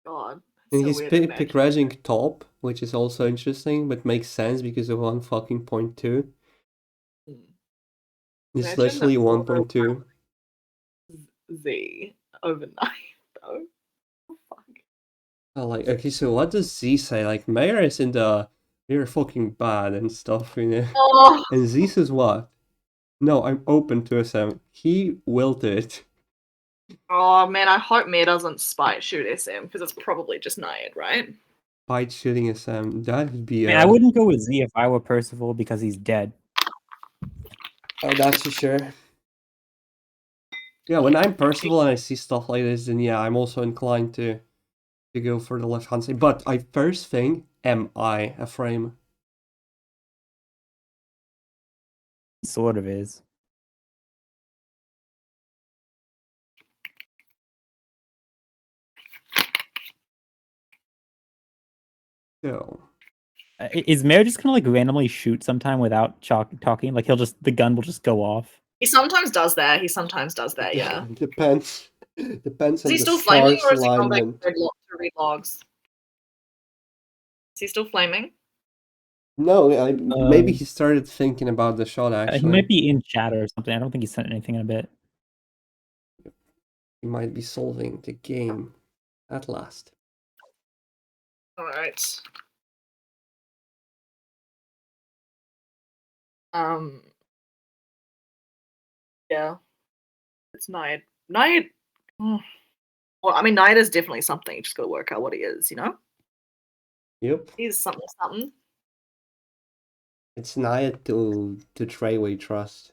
God. And he's pick regging top, which is also interesting, but makes sense because of 1.2. It's literally 1.2. Z overnight though. Oh, fuck. Oh, like, okay, so what does Z say? Like, Mayor is in the you're fucking bad and stuff, Oh. And Z says what? No, I'm open to SM. He wilted. Oh man, I hope Mayor doesn't spite shoot SM because it's probably just Naiad, right? Spite shooting SM. That would be. I wouldn't go with Z if I were Percival because he's dead. Oh, that's for sure. Yeah, when I'm Percival and I see stuff like this, then yeah, I'm also inclined to go for the left hand side. But I first think, am I a frame? He sort of is. So. Is Mayor just gonna like randomly shoot sometime without talking? Like the gun will just go off. He sometimes does that. Yeah. Depends. Depends on Is he the still flaming, stars or has he gone back alignment. to read logs? Is he still flaming? No, maybe he started thinking about the shot, He actually. might be in chat or something. I don't think he sent anything in a bit. He might be solving the game at last. Alright. Yeah. It's Nide. Nide. Well, I mean, Nide is definitely something. You just gotta work out what he is, you know? Yep. He's something. It's nigh to Treyway Trust.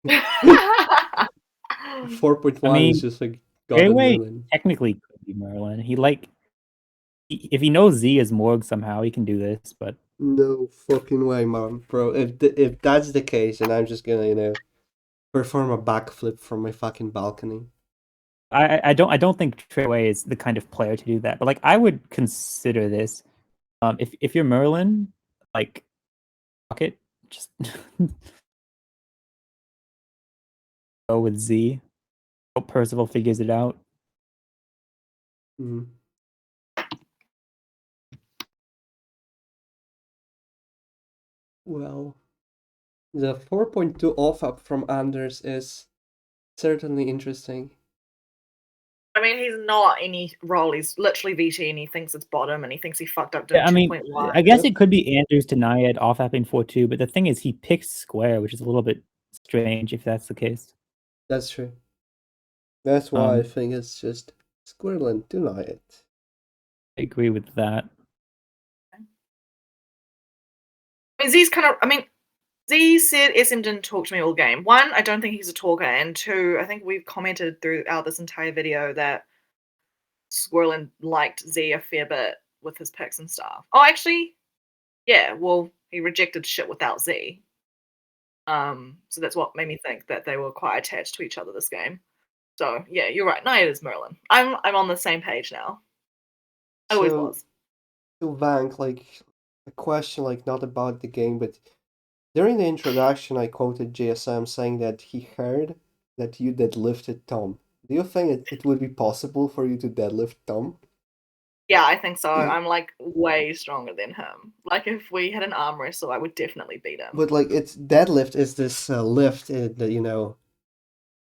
4.1 I mean, is just like God and Treyway Merlin. technically could be Merlin. If he knows Z is Morg somehow, he can do this, but No fucking way, man, bro. If that's the case, then I'm just gonna, perform a backflip from my fucking balcony. I don't think Treyway is the kind of player to do that. But like, I would consider this. If you're Merlin, like, fuck it, just go with Z. Hope Percival figures it out. Mm. Well, the 4.2 off up from Anders is certainly interesting. I mean, he's not any role. He's literally VT, and he thinks it's bottom, and he thinks he fucked up to Yeah, I mean, 2.1. I guess it could be Anders to Naiad off apping 4-2, but the thing is, he picks square, which is a little bit strange if that's the case. That's true. That's why I think it's just Squirrelin, deny it. I agree with that. I mean, Z's kind of. I mean, Z said SM didn't talk to me all game. One, I don't think he's a talker, and two, I think we've commented throughout this entire video that Squirrelin liked Z a fair bit with his picks and stuff. Oh, actually, yeah. Well, he rejected shit without Z. So that's what made me think that they were quite attached to each other this game. So yeah, you're right. Naya is Merlin. I'm on the same page now. I always was. So Vank, like a question like not about the game, but during the introduction I quoted JSM saying that he heard that you deadlifted Tom. Do you think it would be possible for you to deadlift Tom? Yeah, I think so. I'm like way stronger than him. Like if we had an arm wrestle, I would definitely beat him. But like it's deadlift is this lift that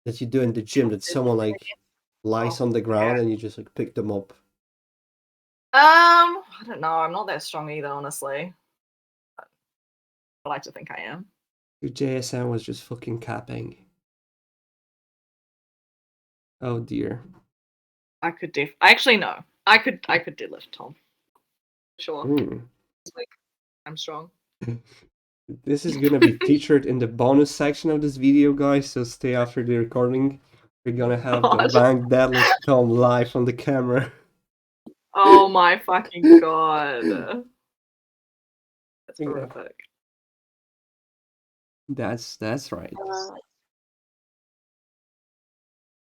that you do in the gym that someone like lies on the ground and you just like pick them up. I don't know. I'm not that strong either, honestly. I like to think I am. Your JSM was just fucking capping. Oh dear. I could actually no. I could deadlift Tom. Sure. Like, I'm strong. This is gonna be featured in the bonus section of this video, guys, so stay after the recording. We're gonna have the Vank deadlift Tom live on the camera. Oh my fucking god. That's horrific. That's right.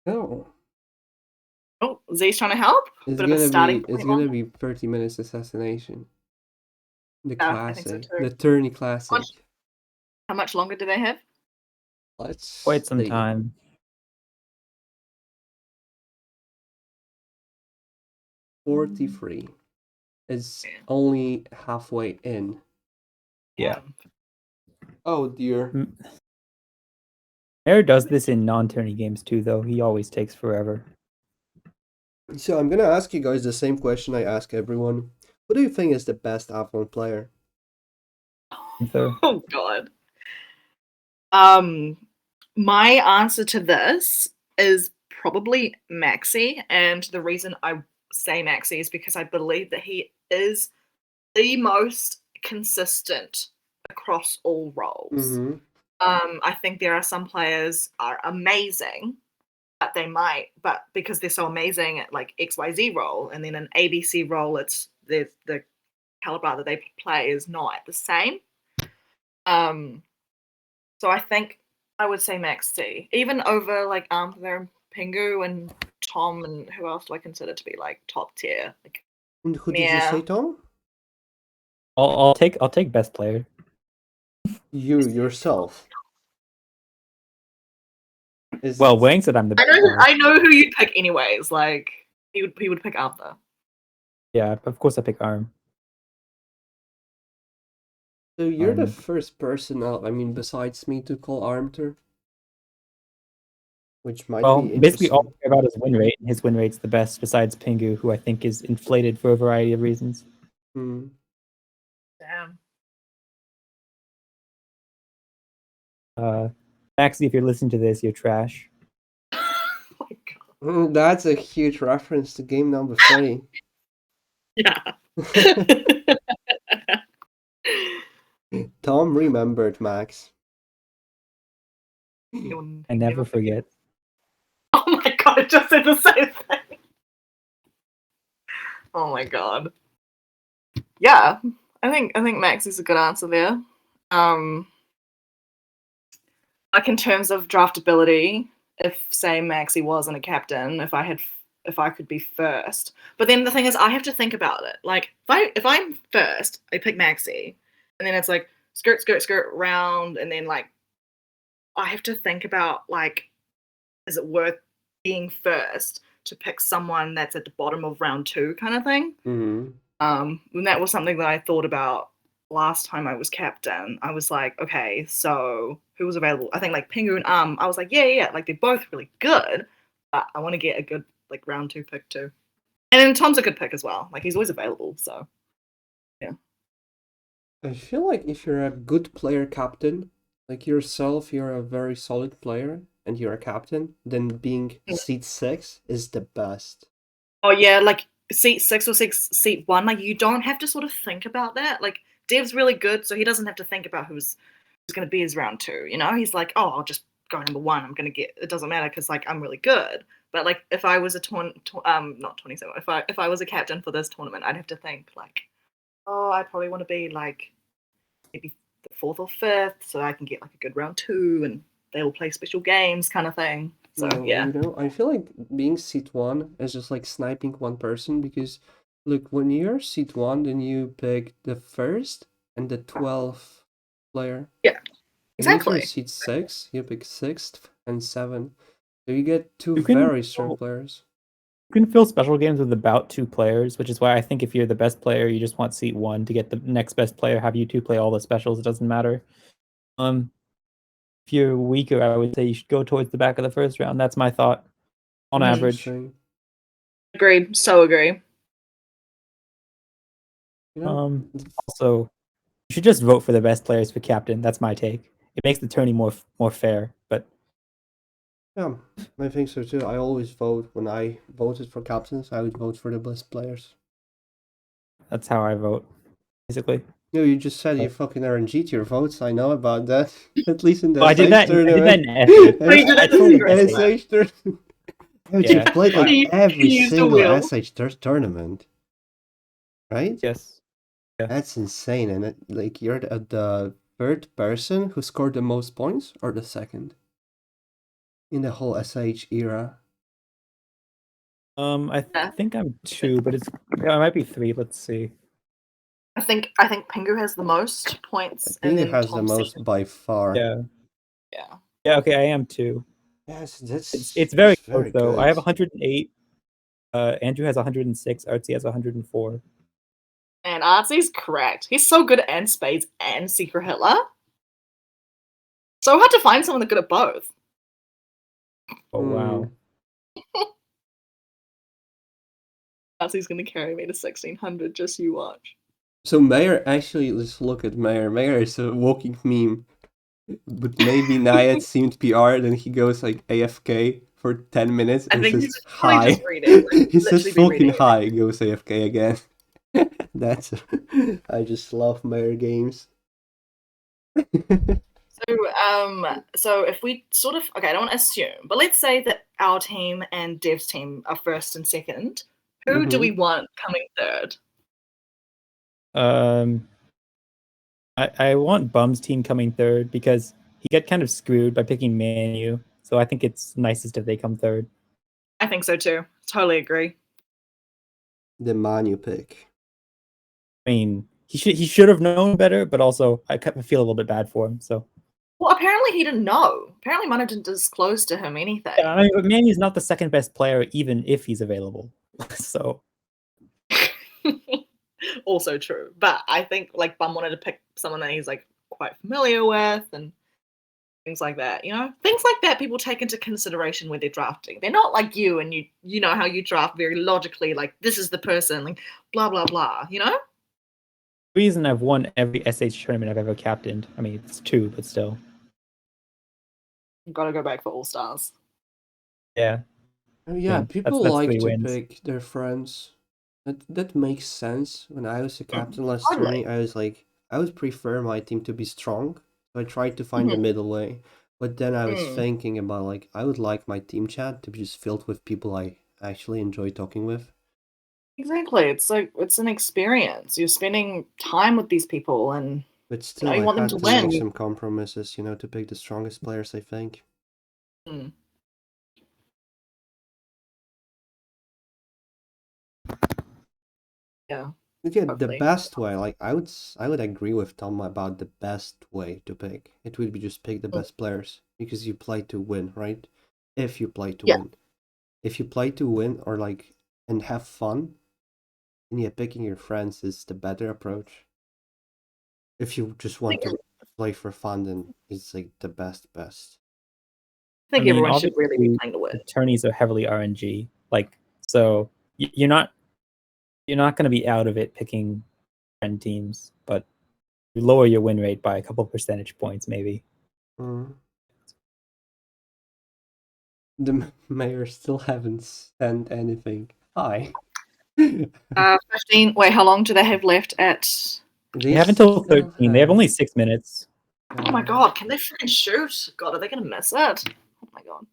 Oh. Oh, Z's trying to help? It's gonna be 30 minutes assassination. The classic. So the Tourney classic. How much longer do they have? Let's quite some time. 43. It's only halfway in. Yeah. Oh dear. Air does this in non-tourney games too, though. He always takes forever. So I'm gonna ask you guys the same question I ask everyone. Who do you think is the best Avalon player? Oh god. My answer to this is probably Maxi, and the reason I say Maxi is because I believe that he is the most consistent across all roles. Mm-hmm. I think there are some players are amazing, but because they're so amazing at like XYZ role, and then an ABC role, it's the caliber that they play is not the same. So I think I would say Max C, even over like Armther and Pingu and Tom, and who else do I consider to be like top tier? Like, and who did you say, Tom? I'll take best player. You yourself. Well, Wang said I'm the best. I know who you'd pick anyways. Like he would pick Arthur. Yeah, of course I pick Arm. So you're the first person, besides me, to call Armter. Which might be interesting. Basically all I care about is win rate, and his win rate's the best besides Pingu, who I think is inflated for a variety of reasons. Hmm. Damn. Maxie, if you're listening to this, you're trash. Oh my God. That's a huge reference to game number 3. Yeah. Tom remembered, Max. I never forget. Oh my God, I just said the same thing. Oh my God. Yeah, I think Max is a good answer there. Like in terms of draftability, if say Maxie wasn't a captain, if I could be first. But then the thing is I have to think about it. Like if I'm first, I pick Maxie, and then it's like skirt round, and then like I have to think about like, is it worth being first to pick someone that's at the bottom of round 2 kind of thing? Mm-hmm. And that was something that I thought about last time I was captain. I was like, okay, so who was available? I think like Pingu and I was like, yeah, like they're both really good, but I want to get a good like round 2 pick too. And then Tom's a good pick as well. Like he's always available, so yeah. I feel like if you're a good player captain, like yourself, you're a very solid player, and you're a captain, then being seat 6 is the best. Oh yeah, like seat 6 or seat 1, like you don't have to sort of think about that. Like Dev's really good, so he doesn't have to think about who's going to be his round 2. You know, he's like, oh, I'll just go number 1. I'm going to get. It doesn't matter because like I'm really good. But like if I was not 27, if I was a captain for this tournament, I'd have to think like, oh, I probably want to be like maybe the 4th or 5th, so I can get like a good round 2, and they will play special games, kind of thing. So yeah, I feel like being seat 1 is just like sniping one person, because look, when you're seat 1, then you pick the 1st and the 12th player. Yeah, exactly. And if you're seat 6, you pick 6th and 7th. So you get 2 very strong players. You can fill special games with about 2 players, which is why I think if you're the best player, you just want seat 1 to get the next best player. Have you 2 play all the specials. It doesn't matter. If you're weaker, I would say you should go towards the back of the first round. That's my thought, on average. Agreed. So agree. Also, you should just vote for the best players for captain. That's my take. It makes the tourney more fair. But yeah, I think so too. I always vote when I voted for captains. I would vote for the best players. That's how I vote, basically. No, you just said you fucking RNG'd your votes. I know about that. At least in the I did that. tournament. I did that in SH tournament. You played like every single SH tournament, right? Yes. Yeah. That's insane, and like you're the 3rd person who scored the most points, or the 2nd in the whole SH era. I think I'm 2, but I might be 3. Let's see. I think Pingu has the most points. Pingu has the most by far. Yeah. Okay, I am 2. Yes, it's very close very though. good. I have 108. Andrew has 106. Artsy has 104. And Artsy's correct. He's so good at spades and Secret Hitler. So hard to find someone that's good at both. Oh wow. Artsy's gonna carry me to 1600. Just you watch. So Mayor, actually, let's look at Mayor. Mayor is a walking meme. But maybe Nayad seemed PR, then he goes like AFK for 10 minutes and says hi. Just reading, like, he says fucking hi, goes AFK again. I just love Mayor games. So if we sort of, okay, I don't want to assume, but let's say that our team and Dev's team are 1st and 2nd. Who do we want coming 3rd? I want Bum's team coming 3rd because he got kind of screwed by picking Manu. So I think it's nicest if they come 3rd. I think so too. Totally agree. The Manu pick. I mean, he should have known better, but also I feel a little bit bad for him. So. Well, apparently he didn't know. apparently Manu didn't disclose to him anything. Yeah, I mean, but Manny's not the second best player, even if he's available. So also true, but I think like Bum wanted to pick someone that he's like quite familiar with and things like that. You know, things like that people take into consideration when they're drafting. They're not like you and you know how you draft very logically. Like this is the person. Like blah blah blah. You know. the reason I've won every SH tournament I've ever captained. I mean, it's 2, but still. You've got to go back for All Stars. Yeah. Yeah, Yeah, people that's like 3 to wins. pick their friends. That makes sense. When I was a captain last Totally. tourney, I would prefer my team to be strong. So I tried to find the middle way. But then I was thinking about like I would like my team chat to be just filled with people I actually enjoy talking with. Exactly. It's like it's an experience. You're spending time with these people, and But still, you I want them had to to win. make some compromises, to pick the strongest players, I think. Mm. Yeah. Again, the Hopefully. best way, like I would agree with Tom about the best way to pick. It would be just pick the best players because you play to win, right? If you play to win. If you play to win or like and have fun, then yeah, picking your friends is the better approach. If you just want to play for fun, then it's like the best. I think everyone should really be obviously, playing to win. the tourneys are heavily RNG. Like, so you're not going to be out of it picking friend teams, but you lower your win rate by a couple percentage points, maybe. The mayor still haven't sent anything. Hi. 15. Wait, how long do they have left at? They have until 13. They have only 6 minutes. Oh my god, can they freaking shoot? God, are they gonna miss it? Oh my god.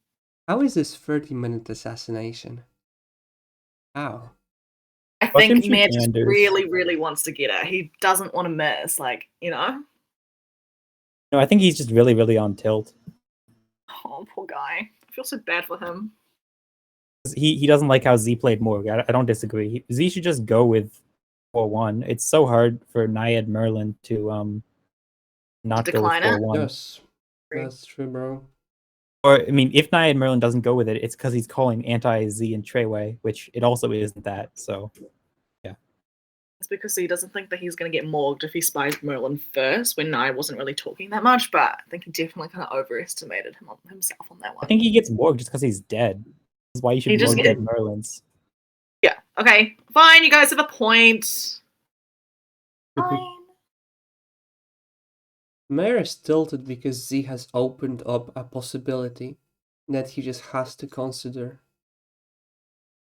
How is this 30-minute assassination? How? I think Mayor just really, really wants to get it. He doesn't want to miss, like, you know? No, I think he's just really, really on tilt. Oh, poor guy. I feel so bad for him. He doesn't like how Z played Morg. I don't disagree. Z should just go with 4-1. It's so hard for Naiad Merlin to not go with 4-1. Yes, that's true, bro. Or, I mean, if Naiad Merlin doesn't go with it, it's because he's calling anti-Z and Treyway, which it also isn't that, so, yeah. It's because he doesn't think that he's going to get morged if he spies Merlin first, when Nai wasn't really talking that much, but I think he definitely kind of overestimated himself on that one. I think he gets morged just because he's dead. That's why you should morg dead Merlins. Yeah, okay, fine, you guys have a point. Fine. Mayor is tilted because Z has opened up a possibility that he just has to consider.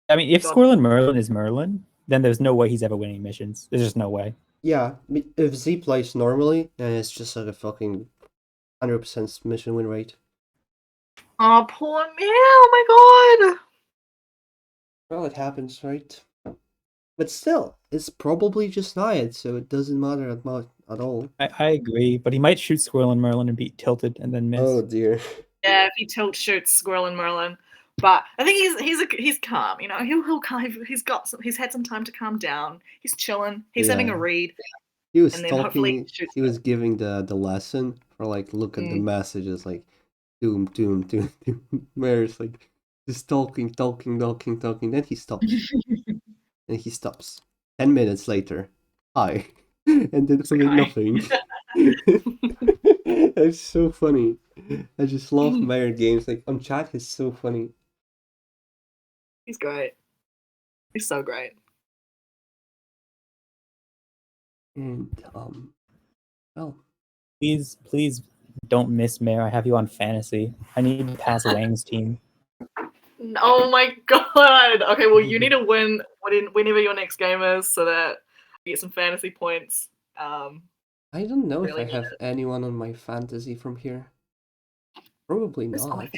I mean, if Squirrel and Merlin is Merlin, then there's no way he's ever winning missions. There's just no way. Yeah, if Z plays normally, then it's just like a fucking 100% mission win rate. Oh, poor me! Oh my god! Well, it happens, right? But still, it's probably just Naiad, so it doesn't matter at all. I agree, but he might shoot Squirrel and Merlin and be tilted and then miss. Oh dear. Yeah, if he tilt shoots Squirrel and Merlin, but I think he's calm. You know, he's had some time to calm down. He's chilling. He's having a read. He was talking. He was giving the lesson for like look at the messages like doom. Mayor's like just talking. Then he stops. And he stops. 10 minutes later, hi. And then nothing. That's so funny. I just love Mayor games. Like on chat, he's so funny. He's great. He's so great. And well, please don't miss Mayor. I have you on fantasy. I need to pass Wang's team. Oh my god. Okay, well you need to win whenever your next game is, so that you get some fantasy points. I don't know if I have anyone on my fantasy from here. Probably not.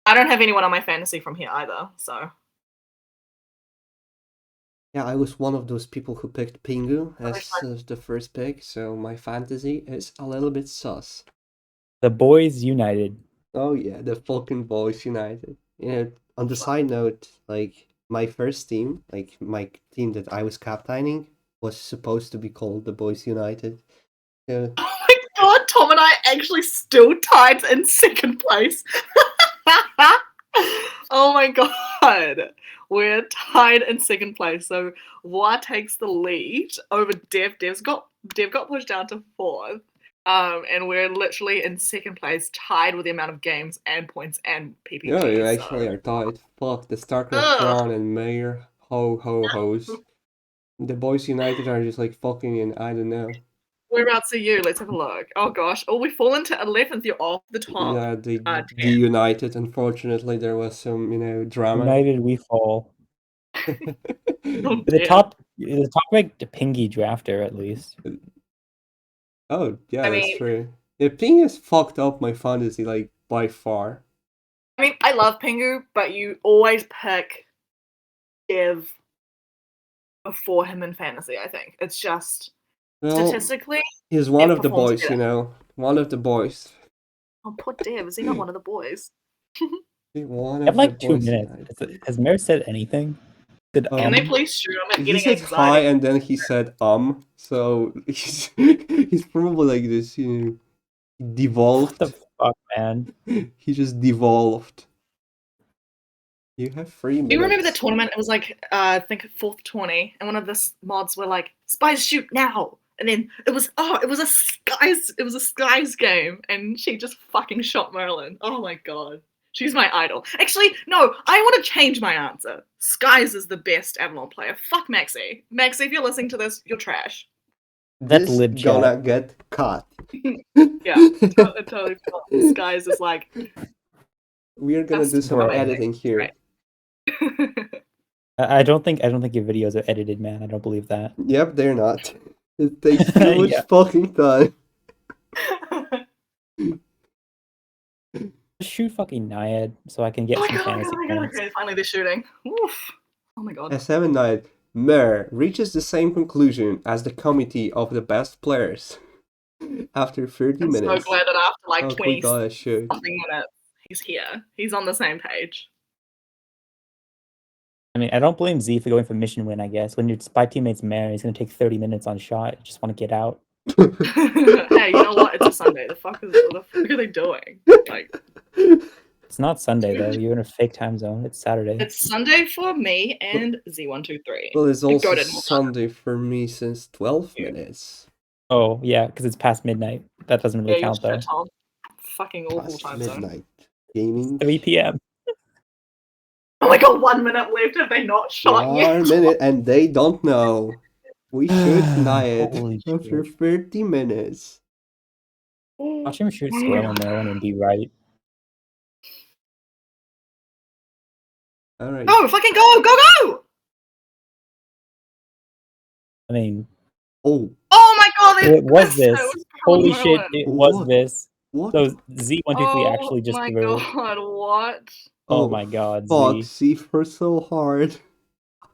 I don't have anyone on my fantasy from here either, so. Yeah, I was one of those people who picked Pingu as the first pick, so my fantasy is a little bit sus. The Boys United. Oh yeah, the fucking Boys United. On the side note, like my first team, like my team that I was captaining, was supposed to be called the Boys United. Oh my god, Tom and I actually still tied in second place. Oh my god. We're tied in second place. So Wa takes the lead over Dev. Dev got pushed down to fourth. And we're literally in second place, tied with the amount of games and points and PPG. Yeah, you actually are tied. Fuck, the StarCraft Crown and Mayor. Hoes. The boys United are just like fucking in, I don't know. Whereabouts are you? Let's have a look. Oh gosh. Oh, we fall into 11th. You're off the top. Yeah, the United. Unfortunately, there was some, drama. United, we fall. The top ranked Pingy drafter, at least. Oh, yeah, that's true. Yeah, Pingu has fucked up my fantasy, like, by far. I mean, I love Pingu, but you always pick Dev before him in fantasy, I think. It's just, statistically... He's one of the boys, One of the boys. Oh, poor Dev. Is he not one of the boys? I have like 2 minutes. Has Mare said anything? Can they please shoot him and he said anxiety? hi and then he said so he's probably like this, devolved. What the fuck, man? He just devolved. You have 3 minutes. Do you remember the tournament? It was like I think 4th Tourney, and one of the mods were like, "Spies shoot now!" And then it was a Skies game, and she just fucking shot Merlin. Oh my god. She's my idol. Actually, no, I want to change my answer. Skies is the best Avalon player. Fuck Maxi. Maxi, if you're listening to this, you're trash. That's legit. Gonna get caught. Yeah, totally. Skies is like... We're gonna do some editing here. Right. I don't think your videos are edited, man. I don't believe that. Yep, they're not. It takes too much fucking time. Shoot fucking Naiad so I can get some fantasy points. Okay, finally they're shooting. Oof. Oh my god. S7 Naiad. Mare reaches the same conclusion as the committee of the best players. After 30 minutes. I'm so glad that after like 20 something minutes, he's here. He's on the same page. I mean, I don't blame Z for going for mission win, I guess. When your spy teammate's Mare, he's going to take 30 minutes on shot. You just want to get out. Hey, you know what? It's a Sunday. The fuck are they doing? Like, it's not Sunday though. You're in a fake time zone. It's Saturday. It's Sunday for me and Z123. Well, it's also Sunday for me since 12 minutes. Oh yeah, because it's past midnight. That doesn't really count though. Fucking awful time zone. Midnight gaming. 3 p.m. Oh my god, 1 minute left. Have they not shot yet? 1 minute, and they don't know. We shoot Naiad after 30 minutes. Watch him shoot Squirrel on Merlin and be right. Alright. Go, fucking go, go, go! I mean... Oh my god, it was this. Holy shit, it was what? this. What? So Z123 actually just grew. Oh my god, what? Oh my god, fuck, Z. for so hard.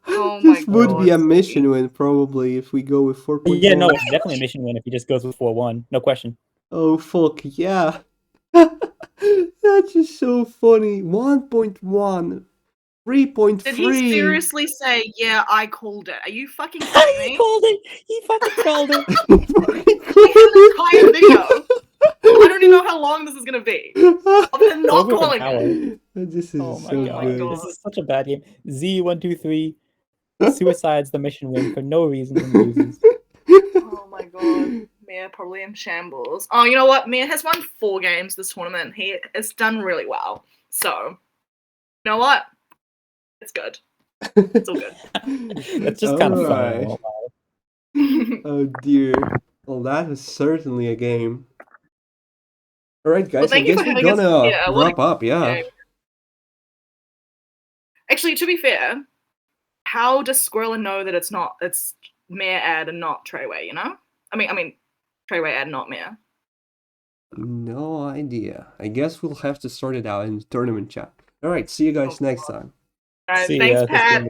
Oh my god. This would be a mission win, probably, if we go with 4.1. Yeah, no, it's definitely a mission win if he just goes with 4-1. No question. Oh, fuck, yeah. That's just so funny. 1.1. 3.3. Did he seriously say, yeah, I called it? Are you fucking kidding me? He called it! He fucking called it! Entire video. I don't even know how long this is gonna be. I'm not calling it. This is oh my so god, good. this is such a bad game. Z123 suicides the mission win for no reason and loses. Oh my god. Mia probably in shambles. Oh, you know what? Mia has won 4 games this tournament. He has done really well. So, you know what? It's good. It's all good. That's just kind of funny. Oh dear. Well, that is certainly a game. Alright, guys, I guess we're gonna wrap up, yeah. Actually, to be fair, how does Squirrel know that it's Mare ad and not Treyway, you know? I mean, Treyway ad, not Mare. No idea. I guess we'll have to sort it out in the tournament chat. Alright, see you guys next time. Alright, thanks, Pat.